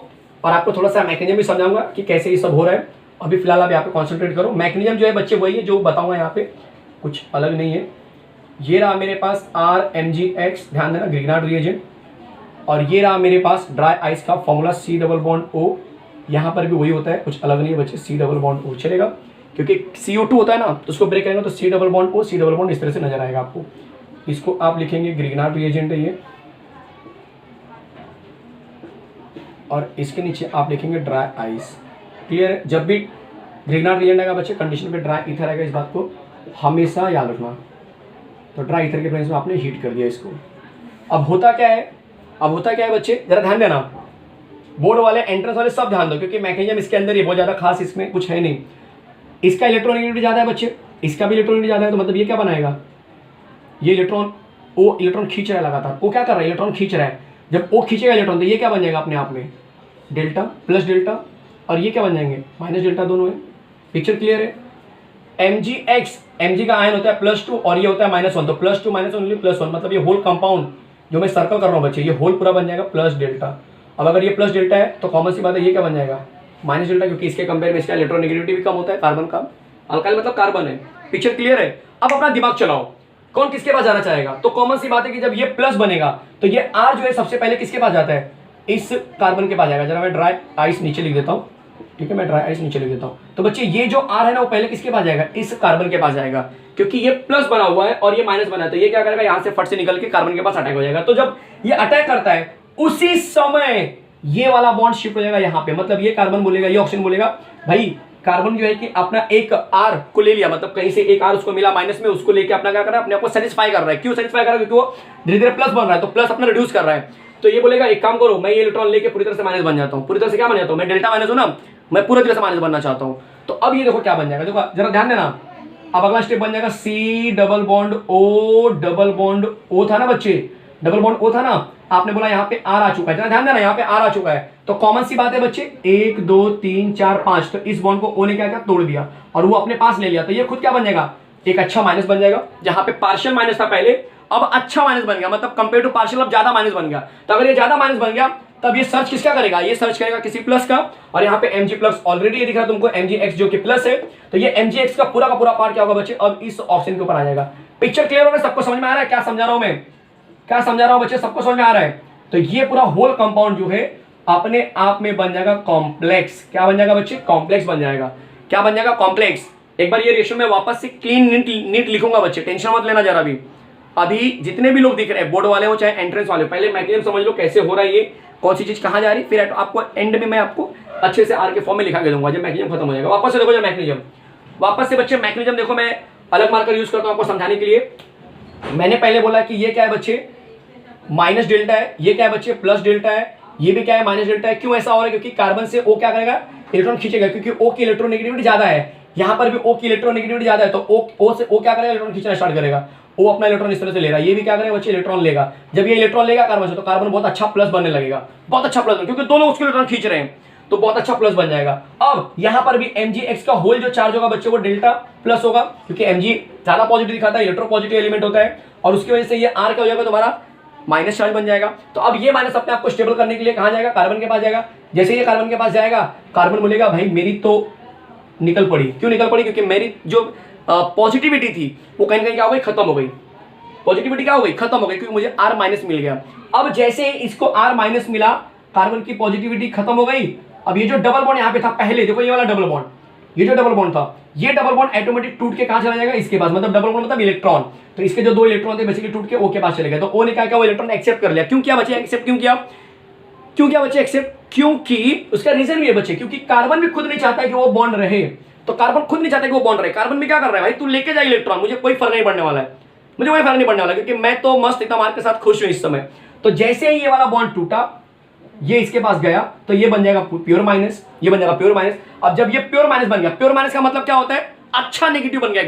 और आपको थोड़ा सा मैकेनिज्म भी समझाऊंगा कि कैसे ये सब हो रहा है। अभी फिलहाल आप यहाँ पे कॉन्सेंट्रेट करो। मैकेनिज्म जो है बच्चे वही है जो बताऊंगा, यहाँ पे कुछ अलग नहीं है। ये रहा मेरे पास RMgX, ध्यान देना ग्रिग्नार्ड रिएजेंट, और ये रहा मेरे पास ड्राई आइस का फॉर्मूला C+O। यहाँ पर भी वही होता है, कुछ अलग नहीं है बच्चे, C+O चलेगा, क्योंकि CO2 होता है ना, तो उसको ब्रेक करेंगे तो C+O इस तरह से नजर आएगा आपको। इसको आप लिखेंगे ग्रिग्नार्ड रिएजेंट है ये, और इसके नीचे आप लिखेंगे ड्राई आइस। क्लियर है? जब भी ग्रिग्नार्ड रिएजेंट आएगा बच्चे कंडीशन पे ड्राई ईथर आएगा, इस बात को हमेशा याद रखना। तो ड्राई ईथर के प्रेजेंस में आपने हीट कर दिया इसको। अब होता क्या है बच्चे, जरा ध्यान देना, बोर्ड वाले एंट्रेंस वाले सब ध्यान दो, क्योंकि मैकेनिज्म इसके अंदर ही बहुत ज़्यादा खास इसमें कुछ है नहीं। इसका इलेक्ट्रॉनिक ज़्यादा है बच्चे, इसका भी इलेक्ट्रॉनिक ज़्यादा है, तो मतलब ये क्या बनाएगा, ये इलेक्ट्रॉन खींच रहा है लगातार। वो क्या कर रहा है, इलेक्ट्रॉन खींच रहा है। जब वो खींचेगा इलेक्ट्रॉन तो ये क्या बन जाएगा अपने आप में, डेल्टा प्लस डेल्टा, और ये क्या बन जाएंगे माइनस डेल्टा, दोनों है। पिक्चर क्लियर है? Mg का आयन होता है +2 और ये होता है -1, तो +2 -1 +1, मतलब ये होल कंपाउंड जो मैं सर्कल कर रहा हूँ बच्चे, ये होल पूरा बन जाएगा प्लस डेल्टा। अब अगर ये प्लस डेल्टा है तो कॉमन सी बात है ये क्या बन जाएगा, माइनस डेल्टा, क्योंकि इसके कंपेयर में इसका इलेक्ट्रोनेगेटिविटी भी कम होता है कार्बन का। अल्काइल मतलब कार्बन है। पिक्चर क्लियर है? अब अपना दिमाग चलाओ, कौन किसके पास जाना चाहेगा। तो कॉमन सी बात है कि जब ये प्लस बनेगा तो ये R जो है सबसे पहले किसके पास जाता है, इस कार्बन के पास जाएगा। जरा मैं ड्राई आइस नीचे लिख देता हूँ, ठीक है, मैं ड्राई आइस नीचे लिख देता हूँ। तो बच्चे ये जो R है ना वो पहले किसके पास जाएगा, इस कार्बन के पास जाएगा, क्योंकि ये प्लस बना हुआ है और ये माइनस बना है, तो ये क्या करेगा, यहाँ से फट से निकल के कार्बन के पास अटैक हो जाएगा। तो जब ये अटैक करता है उसी समय ये वाला बॉन्ड शिफ्ट हो जाएगा यहाँ पे, मतलब ये कार्बन बोलेगा, ये ऑक्सीजन बोलेगा, भाई कार्बन जो है कि अपना एक R को ले लिया, मतलब कहीं से एक R उसको मिला माइनस में, उसको लेके अपना क्या कर रहा है, अपने आप को सेटिस्फाई कर रहा है। क्यों सेटिस्फाई कर रहा है, क्योंकि वो धीरे धीरे प्लस बन रहा है, तो प्लस अपना रिड्यूस कर रहा है। तो ये बोलेगा एक काम करो, मैं ये इलेक्ट्रॉन लेके पूरी तरह से माइनस बन जाता हूँ। पूरी तरह से क्या बन जाता हूँ मैं, डेल्टा माइनस हूँ ना, मैं पूरी तरह से माइनस बनना चाहता हूँ। तो अब ये देखो क्या बन जाएगा, देखो जरा ध्यान देना। अब अगला स्टेप बन जाएगा C+O था ना बच्चे, डबल बॉन्ड O था ना, आपने बोला यहाँ पे R आ चुका है, जरा ध्यान देना, यहाँ पे R आ चुका है। तो कॉमन सी बात है बच्चे, 1 2 3 4 5, तो इस बॉन्ड को O ने क्या किया, तोड़ दिया और वो अपने पास ले लिया। तो ये खुद क्या बन जाएगा, एक अच्छा माइनस बन जाएगा। जहां पे पार्शियल माइनस था पहले, अब अच्छा माइनस बन गया, मतलब कंपेयर टू पार्शियल अब ज्यादा माइनस बन गया। तो अगर ये ज्यादा माइनस बन गया तब ये सर्च किसका करेगा, ये सर्च करेगा किसी प्लस का, और यहाँ पे Mg+ ऑलरेडी ये दिख रहा है तुमको, Mgx जो कि प्लस है, तो ये Mgx का पूरा पार्ट क्या होगा बच्चे, अब इस ऑप्शन के ऊपर आ जाएगा। पिक्चर क्लियर हो रहा है, सबको समझ में आ रहा है क्या समझा रहा हूं मैं, क्या समझा रहा हूं बच्चे, सबको समझ में आ रहा है। तो ये पूरा होल कंपाउंड जो है अपने आप में बन जाएगा कॉम्प्लेक्स। क्या बन जाएगा बच्चे, कॉम्प्लेक्स बन जाएगा। क्या बन जाएगा, कॉम्प्लेक्स। एक बार ये रेशियो में वापस से क्लीन नीट लिखूंगा बच्चे, टेंशन मत लेना जरा भी। अभी जितने भी लोग दिख रहे हैं, बोर्ड वाले हो चाहे एंट्रेंस वाले, पहले मैकेनिज्म समझ लो कैसे हो रहा है, ये कौन सी चीज कहां जा रही है, फिर आपको एंड में मैं आपको अच्छे से R के फॉर्म में लिखा के दूंगा जब मैकेनिज्म खत्म हो जाएगा। वापस से देखो जब मैकेनिज्म, वापस से बच्चे मैकेनिज्म देखो, मैं अलग मार्कर यूज करता हूं आपको समझाने के लिए। मैंने पहले बोला कि ये क्या है बच्चे, माइनस डेल्टा है, ये क्या है बच्चे, प्लस डेल्टा है, ये भी क्या है, माइनस डेल्टा है। क्यों ऐसा हो रहा है, क्योंकि कार्बन से O क्या करेगा, इलेक्ट्रॉन खींचेगा, क्योंकि O की इलेक्ट्रोनेगेटिविटी ज्यादा है, यहाँ पर भी O की इलेक्ट्रोनेगेटिविटी ज्यादा है, तो O से O क्या करेगा, इलेक्ट्रॉन खींचना स्टार्ट करेगा। O अपना इलेक्ट्रॉन इस तरह से ले रहा है, ये भी क्या करेगा बच्चे, इलेक्ट्रॉन लेगा। जब ये इलेक्ट्रॉन लेगा कार्बन से, तो कार्बन बहुत अच्छा प्लस बनने लगेगा, बहुत अच्छा प्लस, क्योंकि दोनों उसके इलेक्ट्रॉन खींच रहे हैं, तो बहुत अच्छा प्लस बन जाएगा। अब यहाँ पर भी Mgx का होल जो चार्ज होगा बच्चे वो डेल्टा प्लस होगा, क्योंकि Mg ज्यादा पॉजिटिव दिखाता है, इलेक्ट्रो पॉजिटिव एलिमेंट होता है, और उसकी वजह से ये R क्या हो जाएगा तुम्हारा, माइनस चार्ज बन जाएगा। तो अब ये माइनस अपने आप को स्टेबल करने के लिए कहां जाएगा, कार्बन के पास जाएगा। जैसे ये कार्बन के पास जाएगा, कार्बन बोलेगा भाई मेरी तो निकल पड़ी। क्यों निकल पड़ी, क्योंकि मेरी जो पॉजिटिविटी थी वो कहीं ना कहीं क्या हो गई, खत्म हो गई। पॉजिटिविटी क्या हो गई, खत्म हो गई, क्योंकि मुझे R माइनस मिल गया। अब जैसे इसको R माइनस मिला, कार्बन की पॉजिटिविटी खत्म हो गई। अब ये जो डबल बॉन्ड यहाँ पे था पहले, देखो ये वाला डबल बॉन्ड, ये जो डबल बॉन्ड था, ये डबल बॉन्ड ऑटोमेटिक टूट के कहां चला जाएगा, इसके पास, मतलब डबल बॉन्ड मतलब इलेक्ट्रॉन, तो इसके जो दो इलेक्ट्रॉन थे बेसिकली टूट के O के पास चले गए। तो O ने क्या किया, वो इलेक्ट्रॉन एक्सेप्ट कर लिया। क्यों किया बच्चे एक्सेप्ट, क्यों किया बच्चे एक्सेप्ट, क्योंकि उसका रीजन भी है बच्चे, क्योंकि कार्बन भी खुद नहीं चाहता कि वो बॉन्ड रहे। तो कार्बन खुद नहीं चाहता कि वो बॉन्ड रहे, कार्बन भी क्या कर रहा है, भाई तू लेके जा इलेक्ट्रॉन, मुझे कोई फर्क नहीं पड़ने वाला है, मुझे कोई फर्क नहीं पड़ने वाला, क्योंकि मैं तो मस्त एकदम R के साथ खुश हूं इस समय। तो जैसे ही ये वाला बॉन्ड टूटा, ये इसके पास गया, तो ये बन जाएगा प्योर माइनस, ये बन जाएगा प्योर माइनस। अब जब ये प्योर माइनस बन गया, प्योर माइनस का मतलब क्या होता है, अच्छा नेगेटिव बन गया,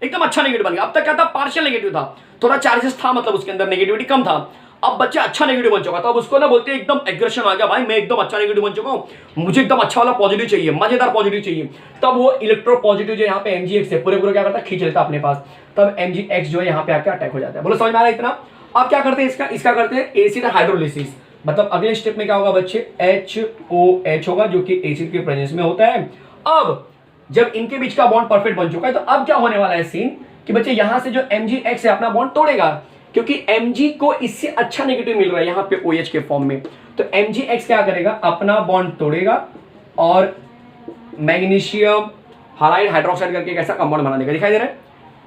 एकदम अच्छा नेगेटिव बन गया। अब तक क्या था, पार्शियल नेगेटिव था, थोड़ा चार्जेस था, मतलब उसके अंदर नेगेटिविटी कम था। अब बच्चा अच्छा नेगेटिव बन चुका था, अब उसको ना बोलते हैं एकदम एग्रेशन आ गया, भाई मैं एकदम अच्छा नेगेटिव बन चुका हूं, मुझे एकदम अच्छा वाला पॉजिटिव चाहिए, मजेदार पॉजिटिव चाहिए। तब वो इलेक्ट्रो पॉजिटिव जो यहाँ पे Mgx है पूरे क्या करता है, खींच लेता अपने पास। तब Mgx जो है यहाँ पे आके अटैक हो जाता है। बोलो समझ में आ रहा है इतना। अब क्या करते हैं इसका करते हैं एसिड हाइड्रोलिसिस। मतलब अगले स्टेप में क्या होगा बच्चे, HOH होगा जो कि एसिड के प्रेजेंस में होता है। अब जब इनके बीच का बॉन्ड परफेक्ट बन चुका है तो अब क्या होने वाला है सीन कि बच्चे यहां से जो MgX है अपना बॉन्ड तोड़ेगा, क्योंकि Mg को इससे अच्छा नेगेटिव मिल रहा है यहाँ पे OH के फॉर्म में। तो MgX क्या करेगा, अपना बॉन्ड तोड़ेगा और मैग्नीशियम हालाइड हाइड्रोक्साइड करके एक ऐसा कंपाउंड बना देगा, दिखाई दे रहा है,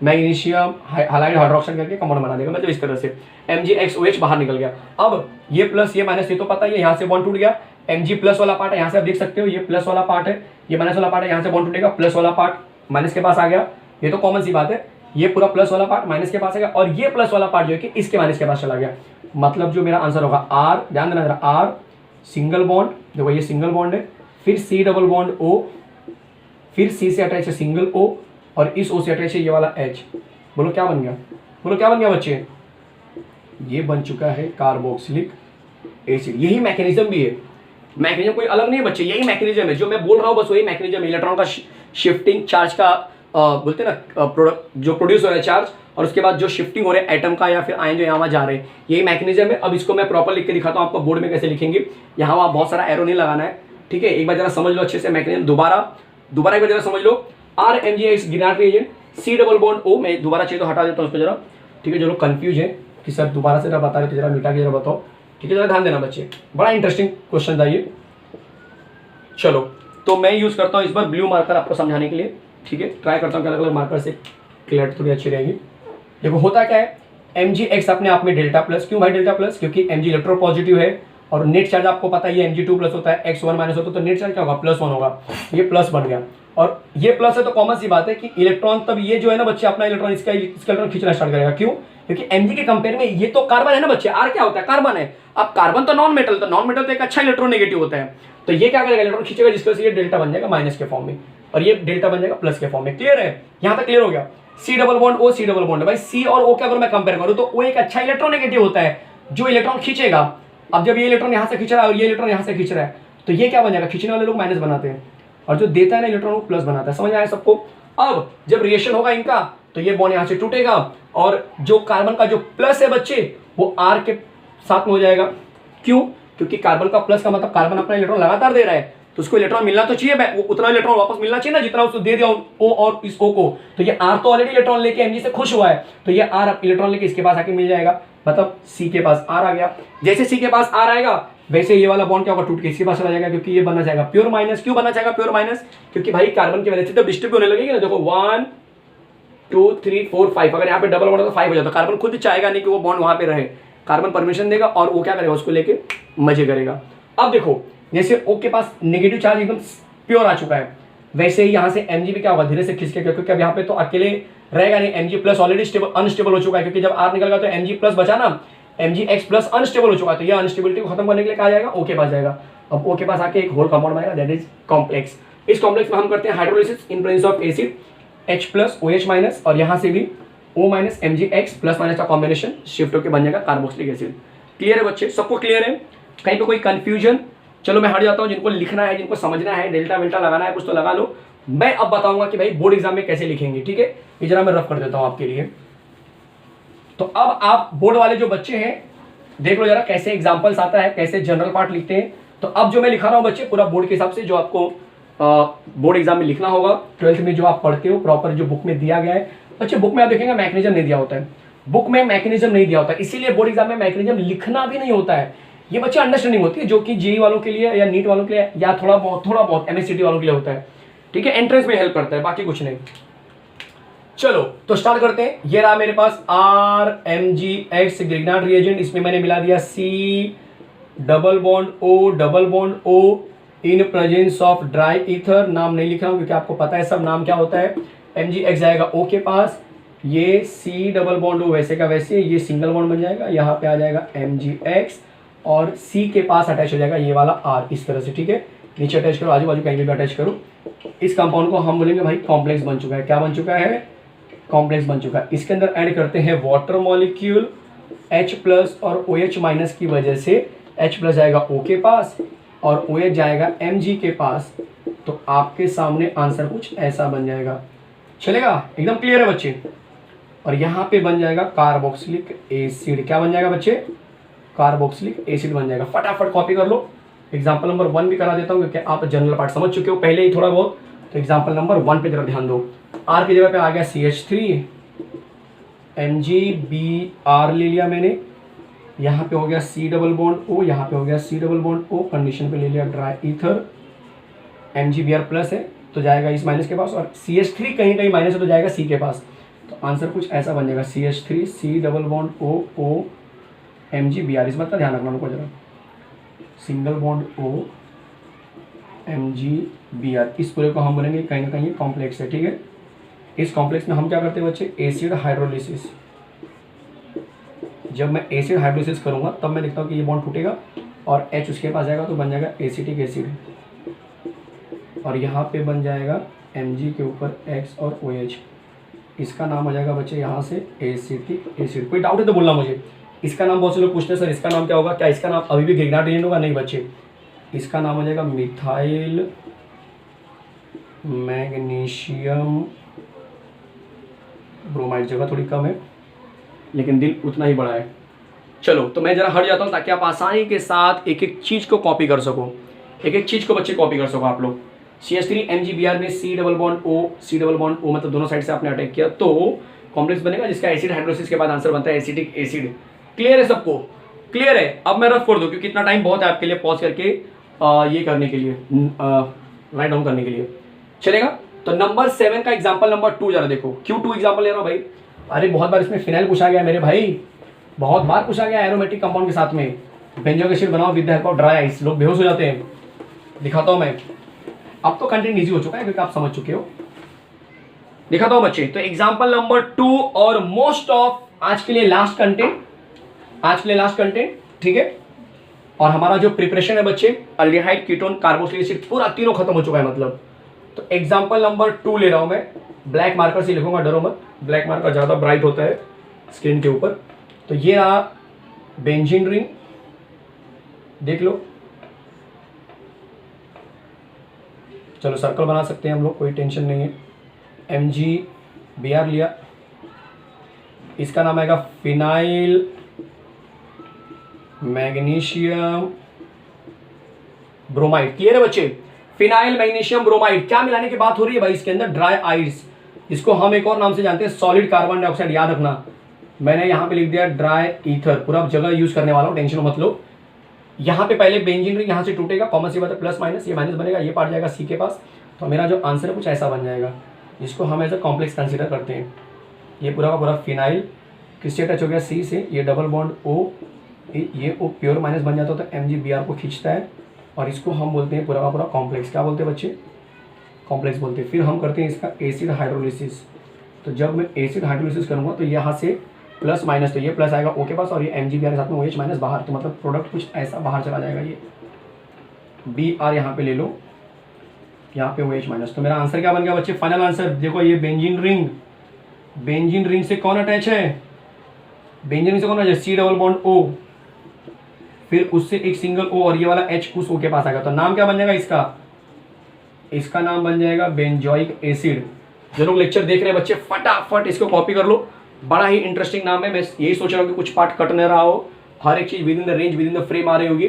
मैग्नीशियम हाइलाइड हाइड्रोक्साइड करके कंपाउंड बना देगा। मतलब इस तरह से MgXOH बाहर निकल गया। अब ये प्लस ये माइनस ये तो पता ही है, यहाँ से बॉन्ड टूट गया। Mg प्लस वाला पार्ट है, यहाँ से आप देख सकते हो ये प्लस वाला पार्ट है, ये माइनस वाला पार्ट है, यहाँ से बॉन्ड टूटेगा, प्लस वाला पार्ट माइनस के पास आ गया, ये तो कॉमन सी बात है। ये पूरा प्लस वाला पार्ट माइनस के पास आ गया और ये प्लस वाला पार्ट जो है कि इसके माइनस के पास चला गया। मतलब जो मेरा आंसर होगा R, ध्यान देना जरा, R सिंगल बॉन्ड, देखो ये सिंगल बॉन्ड है, फिर C डबल बॉन्ड O, फिर C से अटैच है सिंगल O और इस O से अटैच है ये वाला H। बोलो क्या बन गया, बोलो क्या बन गया बच्चे, ये बन चुका है कार्बोक्सिलिक एसिड। यही मैकेनिज्म भी है, मैकेनिज्म कोई अलग नहीं है बच्चे, यही मैकेनिज्म है जो मैं बोल रहा हूँ, बस वही मैकेनिज्म। इलेक्ट्रॉन का शिफ्टिंग चार्ज का बोलते हैं ना, प्रोडक्ट जो प्रोड्यूस हो रहा है चार्ज, और उसके बाद जो शिफ्टिंग हो रहा है एटम का या फिर आयन जो यहाँ जा रहे हैं, यही मैकेनिज्म है। अब इसको मैं प्रॉपर लिख के दिखाता हूँ आपको बोर्ड में कैसे लिखेंगे। यहाँ वहाँ बहुत सारा एरो नहीं लगाना है, ठीक है। एक बार जरा समझ लो अच्छे से मैकेनिज्म, दोबारा एक बार जरा समझ लो। RMgX granite reagent, C double bond O, मैं दोबारा चाहिए तो हटा देता हूँ उसको जरा, ठीक है। जो लोग कंफ्यूज है कि सर दोबारा से जरा बता रहे तो जरा मिटा के जरा बताओ, ठीक है। जरा ध्यान देना बच्चे, बड़ा इंटरेस्टिंग क्वेश्चन था ये। चलो तो मैं यूज करता हूँ इस बार ब्लू मार्कर आपको समझाने के लिए, ठीक है। ट्राई करता हूँ कि अलग अलग मार्कर से क्लियर थोड़ी अच्छी रहेगी। देखो होता क्या है, MgX अपने आप में डेल्टा प्लस, क्यों भाई डेल्टा प्लस, क्योंकि Mg इलेक्ट्रोपॉजिटिव है और नेट चार्ज आपको पता ही है Mg2 प्लस होता है, X1 माइनस होता है, तो नेट चार्ज क्या होगा, +1 होगा। ये प्लस बन गया और ये प्लस है तो कॉमन सी बात है कि इलेक्ट्रॉन, तब ये जो है ना बच्चे अपना इलेक्ट्रॉन इसका इलेक्ट्रॉन खींचना स्टार्ट करेगा। क्यों, क्योंकि Mg के कंपेयर में ये तो कार्बन है ना बच्चे, R क्या होता है, कार्बन है। अब कार्बन तो नॉन मेटल, तो नॉन मेटल तो एक अच्छा इलेक्ट्रॉन नेगेटिव होता है, तो ये क्या करेगा, इलेक्ट्रॉन खींचेगा, जिसकी वजह से ये डेल्टा बन जाएगा माइनस के फॉर्म में और ये डेल्टा बन जाएगा प्लस के फॉर्म में। क्लियर है, यहाँ तक क्लियर हो गया। C double bond O, C double bond, भाई C और O क्या अगर मैं कंपेयर करूँ तो O एक अच्छा इलेक्ट्रॉन नेगेटिव होता है जो इलेक्ट्रॉन खींचेगा। अब जब ये इलेक्ट्रॉन यहाँ से खींच रहा है और ये इलेक्ट्रॉन यहाँ से खींच रहा है, तो ये क्या बन जाएगा, खींचने वाले लोग माइनस बनाते हैं और जो देता है ना इलेक्ट्रॉन वो प्लस बनाता है। समझ आया सबको। अब जब रिएक्शन होगा इनका तो ये बॉन्ड यहाँ से टूटेगा और जो कार्बन का जो प्लस है बच्चे वो R के साथ में हो जाएगा। क्यों, क्योंकि कार्बन का प्लस का मतलब कार्बन अपना इलेक्ट्रॉन लगातार दे रहा है, तो उसको इलेक्ट्रॉन मिलना तो चाहिए, वो उतना इलेक्ट्रॉन वापस मिलना चाहिए ना जितना उसको दे दिया O और इस O को। तो ये R तो ऑलरेडी इलेक्ट्रॉन लेके Mg से खुश हुआ है, तो ये R इलेक्ट्रॉन लेके इसके पास आके मिल जाएगा, मतलब C के पास R आ गया। जैसे C के पास R आएगा वैसे ये वाला बॉन्ड क्या होगा, टूट के इसके पास चला जाएगा, क्योंकि ये बनना चाहेगा प्योर माइनस। क्यों बनना चाहेगा प्योर माइनस, क्योंकि भाई कार्बन की वजह से जब डिस्ट्रीब्यूट होने लगेगी ना, देखो 1 2 3 4 5, अगर यहाँ पे डबल बॉन्ड तो 5 हो जाता है। कार्बन खुद चाहेगा नहीं कि वो बॉन्ड वहां पे रहे, कार्बन परमिशन देगा और वो क्या करेगा, उसको लेके मजे करेगा। अब देखो जैसे O के पास नेगेटिव चार्ज एकदम प्योर आ चुका है, वैसे ही यहाँ से Mg भी क्या होगा, धीरे से खिसके, क्योंकि अब यहाँ पे तो अकेले रहेगा नहीं, Mg plus already stable unstable हो चुका है, क्योंकि जब R निकल गया तो Mg प्लस बचा ना, MgX प्लस अनस्टेबल हो चुका है, तो ये अनस्टेबिलिटी को खत्म करने के लिए कहा जाएगा O के पास जाएगा। अब O के पास आके एक होल कंपाउंड बनेगा, दैट इज कॉम्प्लेक्स। इस कॉम्प्लेक्स में हम करते हैं hydrolysis in presence of acid H plus OH minus, और यहाँ से भी O minus MgX plus minus का कॉम्बिनेशन शिफ्ट होकर बन जाएगा कार्बोक्सिलिक एसिड। क्लियर है बच्चे, सबको क्लियर है, कहीं पे कोई कंफ्यूजन। चलो मैं हट जाता हूँ, जिनको लिखना है, जिनको समझना है, डेल्टा वेल्टा लगाना है कुछ तो लगा लो। मैं अब बताऊंगा कि भाई बोर्ड एग्जाम में कैसे लिखेंगे, ठीक है। ये जरा मैं रफ कर देता हूँ आपके लिए। तो अब आप बोर्ड वाले जो बच्चे हैं देख लो जरा कैसे एग्जाम्पल्स आता है, कैसे जनरल पार्ट लिखते हैं। तो अब जो मैं लिखा रहा हूँ बच्चे पूरा बोर्ड के हिसाब से, जो आपको बोर्ड एग्जाम में लिखना होगा, 12th में जो आप पढ़ते हो प्रॉपर जो बुक में दिया गया है। बच्चे बुक में आप देखेंगे मैकेनिज्म नहीं दिया होता है, बुक में मैकेनिज्म नहीं दिया होता है, इसीलिए बोर्ड एग्जाम में मैकेनिज्म लिखना भी नहीं होता है। ये बच्चे अंडरस्टैंडिंग होती है जो कि जेई वालों के लिए या नीट वालों के लिए या थोड़ा बहुत MSCT वालों के लिए होता है, ठीक है। एंट्रेंस में हेल्प करता है, बाकी कुछ नहीं। चलो तो स्टार्ट करते हैं। ये रहा मेरे पास RMgX ग्रिग्नार्ड रिएजेंट, इसमें मैंने मिला दिया C double bond O in presence of dry ether. नाम नहीं लिख रहा हूँ क्योंकि आपको पता है सब नाम क्या होता है। MgX जाएगा O के पास, ये C डबल बॉन्ड O वैसे का वैसे, ये सिंगल बॉन्ड बन जाएगा, यहाँ पे आ जाएगा MgX और C के पास अटैच हो जाएगा ये वाला R, इस तरह से, ठीक है। नीचे अटैच करो, आजू बाजू कहीं भी अटैच करो। इस कंपाउंड को हम बोलेंगे भाई कॉम्प्लेक्स बन चुका है। क्या बन चुका है, कॉम्प्लेक्स बन चुका है। इसके अंदर ऐड करते हैं वाटर मॉलिक्यूल H प्लस और OH माइनस की वजह से H प्लस जाएगा O के पास और OH जाएगा Mg के पास। तो आपके सामने आंसर कुछ ऐसा बन जाएगा, चलेगा, एकदम क्लियर है बच्चे। और यहाँ पे बन जाएगा कार्बोक्सिलिक एसिड। क्या बन जाएगा बच्चे? कार्बोक्सिलिक एसिड बन जाएगा। फटाफट कॉपी कर लो। एग्जाम्पल नंबर 1 भी करा देता हूँ क्योंकि आप जनरल पार्ट समझ चुके हो पहले ही थोड़ा बहुत। तो एग्जाम्पल नंबर 1 पे जरा ध्यान दो। आर की जगह पे आ गया CH3, MgBr ले लिया मैंने। यहाँ पे हो गया C डबल बॉन्ड O, यहाँ पे हो गया C double bond O, condition पे ले लिया ड्राई ईथर। MgBr प्लस है तो जाएगा इस माइनस के पास, और CH3 कहीं कहीं माइनस है तो जाएगा C के पास। तो आंसर कुछ ऐसा बन जाएगा CH3 C double bond O MgBr। इस बात का ध्यान रखना उनको जरा, सिंगल बॉन्ड O MgBr। इस पूरे को हम बोलेंगे कहीं ना कहीं कॉम्प्लेक्स है, ठीक है। इस कॉम्प्लेक्स में हम क्या करते हैं बच्चे? Acid hydrolysis. जब मैं एसिड हाइड्रोलिसिस करूंगा तब मैं लिखता हूँ कि ये बॉन्ड टूटेगा और H उसके पास जाएगा तो बन जाएगा एसिटिक एसिड, और यहाँ पे बन जाएगा Mg के ऊपर X और OH। इसका नाम हो जाएगा बच्चे यहाँ से एसिटिक एसिड। कोई डाउट है तो बोलना मुझे। इसका नाम बहुत से लोग पूछते हैं सर इसका नाम क्या होगा, क्या इसका नाम अभी भी ग्रिग्नार्ड रिएजेंट होगा? नहीं बच्चे, इसका नाम हो जाएगा मिथाइल मैग्नीशियम ब्रोमाइड। जगह थोड़ी कम है लेकिन दिल उतना ही बड़ा है। चलो तो मैं जरा हट जाता हूँ ताकि आप आसानी के साथ एक एक चीज़ को कॉपी कर सको, एक एक चीज़ को बच्चे कॉपी कर सको आप लोग। CH3 MgBr में C डबल बॉन्ड O मतलब दोनों साइड से आपने अटैक किया तो कॉम्प्लेक्स बनेगा जिसका एसिड हाइड्रोसिस के बाद आंसर बनता है एसिटिक एसिड। क्लियर है सबको? क्लियर है? अब मैं रफ कर दूँ क्योंकि इतना टाइम बहुत है आपके लिए पॉज करके ये करने के लिए, राइट डाउन करने के लिए। चलेगा? तो नंबर 7 का एग्जाम्पल नंबर 2 जरा देखो। क्यों 2 एग्जाम्पल ले रहा हूँ भाई? अरे बहुत बार इसमें फिनाइल पूछा गया मेरे भाई, बहुत बार पूछा गया एरोमेटिक कंपाउंड के साथ में बेंजोइक एसिड बनाओ with the help of dry ice. लोग बेहोश हो जाते हैं। दिखाता हूँ मैं। अब तो कंटेंट इजी हो चुका है क्योंकि आप समझ चुके हो। दिखाता हूँ बच्चे। तो एग्जाम्पल नंबर 2 और मोस्ट ऑफ आज के लिए लास्ट कंटेंट, आज के लिए लास्ट कंटेंट, ठीक है। और हमारा जो प्रिपरेशन है बच्चे, अल्डिहाइड कीटोन कार्बोक्सिलिक एसिड पूरा तीनों खत्म हो चुका है मतलब। तो एग्जाम्पल नंबर 2 ले रहा हूं मैं। ब्लैक मार्कर से लिखूंगा, डरो मत, ब्लैक मार्कर ज़्यादा ब्राइट होता है स्क्रीन के ऊपर। तो ये रहा बेंजीन रिंग, देख लो। चलो सर्कल बना सकते हैं हम लोग, कोई टेंशन नहीं है। MgBr लिया, इसका नाम आएगा फिनाइल मैग्नीशियम ब्रोमाइड। क्लियर है बच्चे? Phenyl magnesium bromide. क्या मिलाने की बात हो रही है भाई इसके अंदर? Dry ice. इसको हम एक और नाम से जानते हैं सॉलिड कार्बन डाइऑक्साइड। याद रखना, मैंने यहाँ पे लिख दिया ड्राई ईथर, पूरा जगह यूज करने वाला हूँ, टेंशन मत लो। यहाँ पे पहले बेंजीन रिंग यहाँ से टूटेगा, कॉमन सी बात है, प्लस माइनस, ये माइनस बनेगा, ये पार्ट जाएगा C के पास। तो मेरा जो आंसर है कुछ ऐसा बन जाएगा जिसको हम एज अ कॉम्प्लेक्स कंसिडर करते हैं। ये पूरा का पूरा फिनाइल किससे टच हो गया? C से। ये डबल बॉन्ड O, ये O प्योर माइनस बन जाता है तो MgBr को खींचता है, और इसको हम बोलते हैं पूरा का पूरा कॉम्प्लेक्स। क्या बोलते हैं बच्चे? कॉम्प्लेक्स बोलते हैं। फिर हम करते हैं इसका एसिड हाइड्रोलिसिस। तो जब मैं एसिड हाइड्रोलिसिस करूँगा तो यहाँ से प्लस माइनस, तो ये प्लस आएगा O के पास और ये MgBr के साथ में OH माइनस बाहर, तो मतलब प्रोडक्ट कुछ ऐसा बाहर चला जाएगा। ये Br यहाँ पे ले लो, यहाँ पे OH माइनस। तो मेरा आंसर क्या बन गया बच्चे? फाइनल आंसर देखो, ये बेंजीन रिंग, बेंजीन रिंग से कौन अटैच है? बेंजीन रिंग से कौन attach? C double bond O, फिर उससे एक सिंगल O और ये वाला H उस O के पास आएगा। तो नाम क्या बन जाएगा इसका? इसका नाम बन जाएगा बेंजोइक एसिड। जो लोग लेक्चर देख रहे हैं बच्चे फटाफट इसको कॉपी कर लो, बड़ा ही इंटरेस्टिंग नाम है। मैं यही सोच रहा हूँ कि कुछ पार्ट कट नहीं रहा हो, हर एक चीज within the range, within the frame आ रही होगी,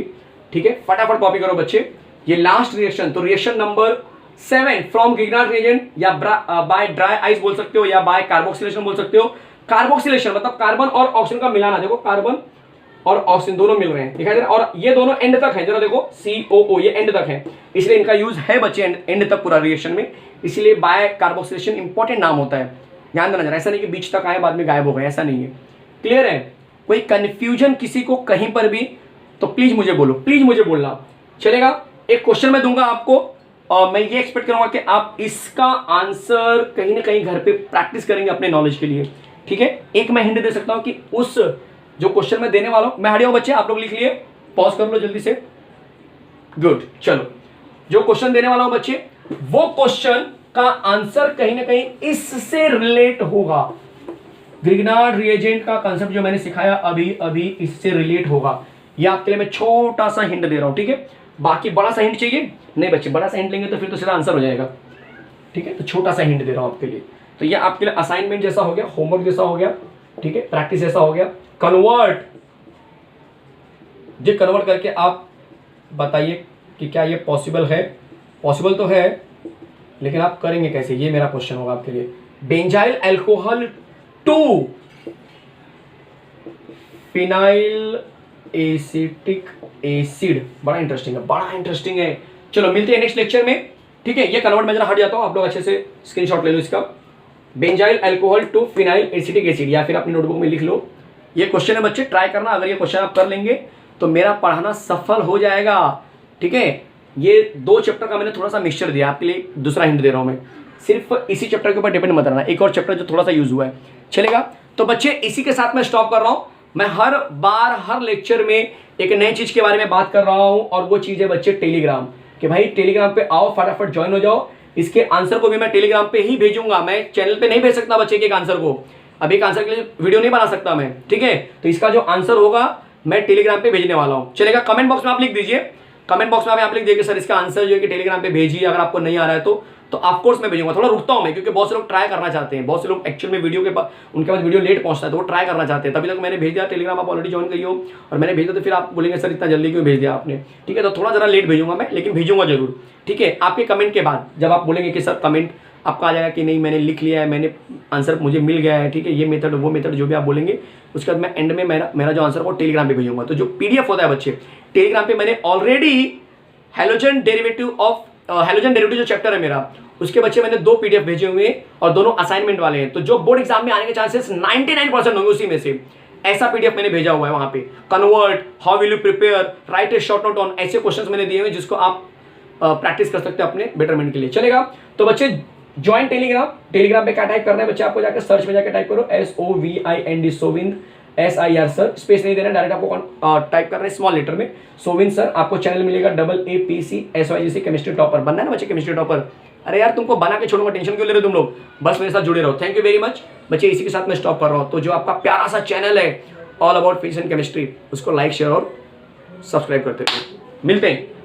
ठीक है। फटाफट कॉपी करो बच्चे। ये लास्ट रिएक्शन, तो reaction number 7 from Grignard reagent या बाय ड्राई आइस बोल सकते हो या बाय कार्बोक्सिलेशन बोल सकते हो। कार्बोक्सिलेशन मतलब कार्बन और ऑक्सीजन का मिलाना। देखो कार्बन और ऑक्सीजन दोनों मिल रहे हैं, दिखाई दे रहा है, और ये दोनों एंड तक है। जरा देखो COO, ये एंड तक है, इसलिए इनका यूज है बच्चे एंड तक पूरा रिएक्शन में, इसलिए बाय कार्बोक्सिलेशन इंपॉर्टेंट नाम होता है। ध्यान देना जरा, ऐसा नहीं कि बीच तक आए बाद में गायब हो गए, ऐसा नहीं है। क्लियर है? कोई कंफ्यूजन किसी को कहीं पर भी तो प्लीज मुझे बोलो, प्लीज मुझे बोलना, चलेगा। एक क्वेश्चन मैं दूंगा आपको और मैं ये एक्सपेक्ट करूंगा कि आप इसका आंसर कहीं ना कहीं घर पे प्रैक्टिस करेंगे अपने नॉलेज के लिए, ठीक है। एक मैं हिंट दे सकता हूं कि उस जो क्वेश्चन मैं देने वाला हूं, मैं हटिया बच्चे, आप लोग लिख लिए, पॉज कर लो जल्दी से, गुड। चलो, जो क्वेश्चन देने वाला हूं बच्चे, वो क्वेश्चन का आंसर कहीं ना कहीं इससे रिलेट होगा। ग्रिग्नार्ड रिएजेंट का कांसेप्ट जो मैंने सिखाया अभी अभी इससे रिलेट होगा। ये आपके लिए मैं छोटा सा हिंट दे रहा हूं, ठीक है। बाकी बड़ा सा हिंट चाहिए? नहीं बच्चे, बड़ा सा हिंट लेंगे तो फिर तो सीधा आंसर हो जाएगा, ठीक है। तो छोटा सा हिंट दे रहा हूं आपके लिए, तो ये आपके लिए असाइनमेंट जैसा हो गया, होमवर्क जैसा हो गया, ठीक है, प्रैक्टिस जैसा हो गया। कन्वर्ट, ये कन्वर्ट करके आप बताइए कि क्या ये पॉसिबल है। पॉसिबल तो है, लेकिन आप करेंगे कैसे, ये मेरा क्वेश्चन होगा आपके लिए। Benzyl alcohol to phenyl acetic acid, बड़ा इंटरेस्टिंग है, बड़ा इंटरेस्टिंग है। चलो मिलते हैं नेक्स्ट लेक्चर में, ठीक है। ये कन्वर्ट मैं जरा हट जाता हूं, आप लोग अच्छे से स्क्रीनशॉट ले लो इसका। Benzyl alcohol to phenyl acetic acid, या फिर अपनी नोटबुक में लिख लो। ये क्वेश्चन है बच्चे, ट्राई करना। अगर ये क्वेश्चन आप कर लेंगे तो मेरा पढ़ाना सफल हो जाएगा, ठीक है। ये 2 चैप्टर का मैंने थोड़ा सा मिक्सचर दिया आपके लिए, दूसरा हिंट दे रहा हूं मैं। सिर्फ इसी चैप्टर के ऊपर डिपेंड मत रहना, एक और चैप्टर जो थोड़ा सा यूज हुआ है चलेगा। तो बच्चे इसी के साथ मैं स्टॉप कर रहा हूं। मैं हर बार हर लेक्चर में एक नई चीज के बारे में बात कर रहा हूं, और वो चीज है बच्चे टेलीग्राम, कि भाई टेलीग्राम पे आओ, फटाफट ज्वाइन हो जाओ। इसके आंसर को भी मैं टेलीग्राम पे ही भेजूंगा, मैं चैनल पे नहीं भेज सकता बच्चे के एक आंसर को। अब एक आंसर के लिए वीडियो नहीं बना सकता मैं, ठीक है। तो इसका जो आंसर होगा मैं टेलीग्राम पे भेजने वाला हूं, चलेगा। कमेंट बॉक्स में आप लिख दीजिए, कमेंट बॉक्स में आप लिख दीजिए सर इसका आंसर जो है कि टेलीग्राम पे भेजिए, अगर आपको नहीं आ रहा है तो ऑफकोर्स मैं भेजूंगा। थोड़ा रुकता हूं मैं, क्योंकि बहुत से लोग ट्राई करना चाहते हैं, बहुत से लोग एक्चुअल में वीडियो के पास उनके पास वीडियो लेट पहुंचता है, तो वो ट्राई करना चाहते हैं। तभी तक मैंने भेज दिया टेलीग्राम, आप ऑलरेडी ज्वाइन करिए हो, और मैंने भेजा तो फिर आप बोलेंगे सर इतना जल्दी क्यों भेज दिया आपने, ठीक है। तो थोड़ा जरा लेट भेजूंगा मैं, लेकिन भेजूंगा जरूर, ठीक है। आपके कमेंट के बाद जब आप बोलेंगे कि सर कमेंट आपका आ जाएगा कि नहीं मैंने लिख लिया है, मैंने आंसर मुझे मिल गया है, ठीक है, ये मेथड वो मेथड जो भी आप बोलेंगे, उसके बाद मैं एंड में मेरा जो आंसर वो टेलीग्राम पे भेजूंगा। तो जो पीडीएफ होता है बच्चे, टेलीग्राम पे मैंने ऑलरेडी हैलोजन डेरिवेटिव जो चैप्टर है मेरा, उसके बच्चे मैंने 2 पीडीएफ भेजे हुए हैं, और दोनों असाइनमेंट वाले हैं। तो जो बोर्ड एग्जाम में आने के चांसेस 99% होंगे उसी में से, ऐसा पीडीएफ मैंने भेजा हुआ है वहां पे। Convert, how will you prepare, right A short note on, ऐसे क्वेश्चंस मैंने दिए हुए जिसको आप प्रैक्टिस कर सकते हैं अपने बेटरमेंट के लिए, चलेगा। तो बच्चे ज्वाइन टेलीग्राम पे क्या टाइप करना है बच्चे, आपको जाकर सर्च में जाकर टाइप करो SOVIND सोविंद SIR सर, स्पेस नहीं देना, डायरेक्ट आपको टाइप करना है स्मॉल लेटर में सोविंद सर। आपको चैनल मिलेगा AAPCSYGC केमिस्ट्री टॉपर, बनना है ना बच्चे केमिस्ट्री टॉपर। अरे यार तुमको बना के छोड़ूंगा, टेंशन क्यों ले रहे हो तुम लोग, बस मेरे साथ जुड़े रहो। थैंक यू वेरी मच बच्चे, इसी के साथ मैं स्टॉप कर रहा हूँ। तो जो आपका प्यारा सा चैनल है all about physics and chemistry, उसको लाइक शेयर और सब्सक्राइब करते रहिए। मिलते हैं।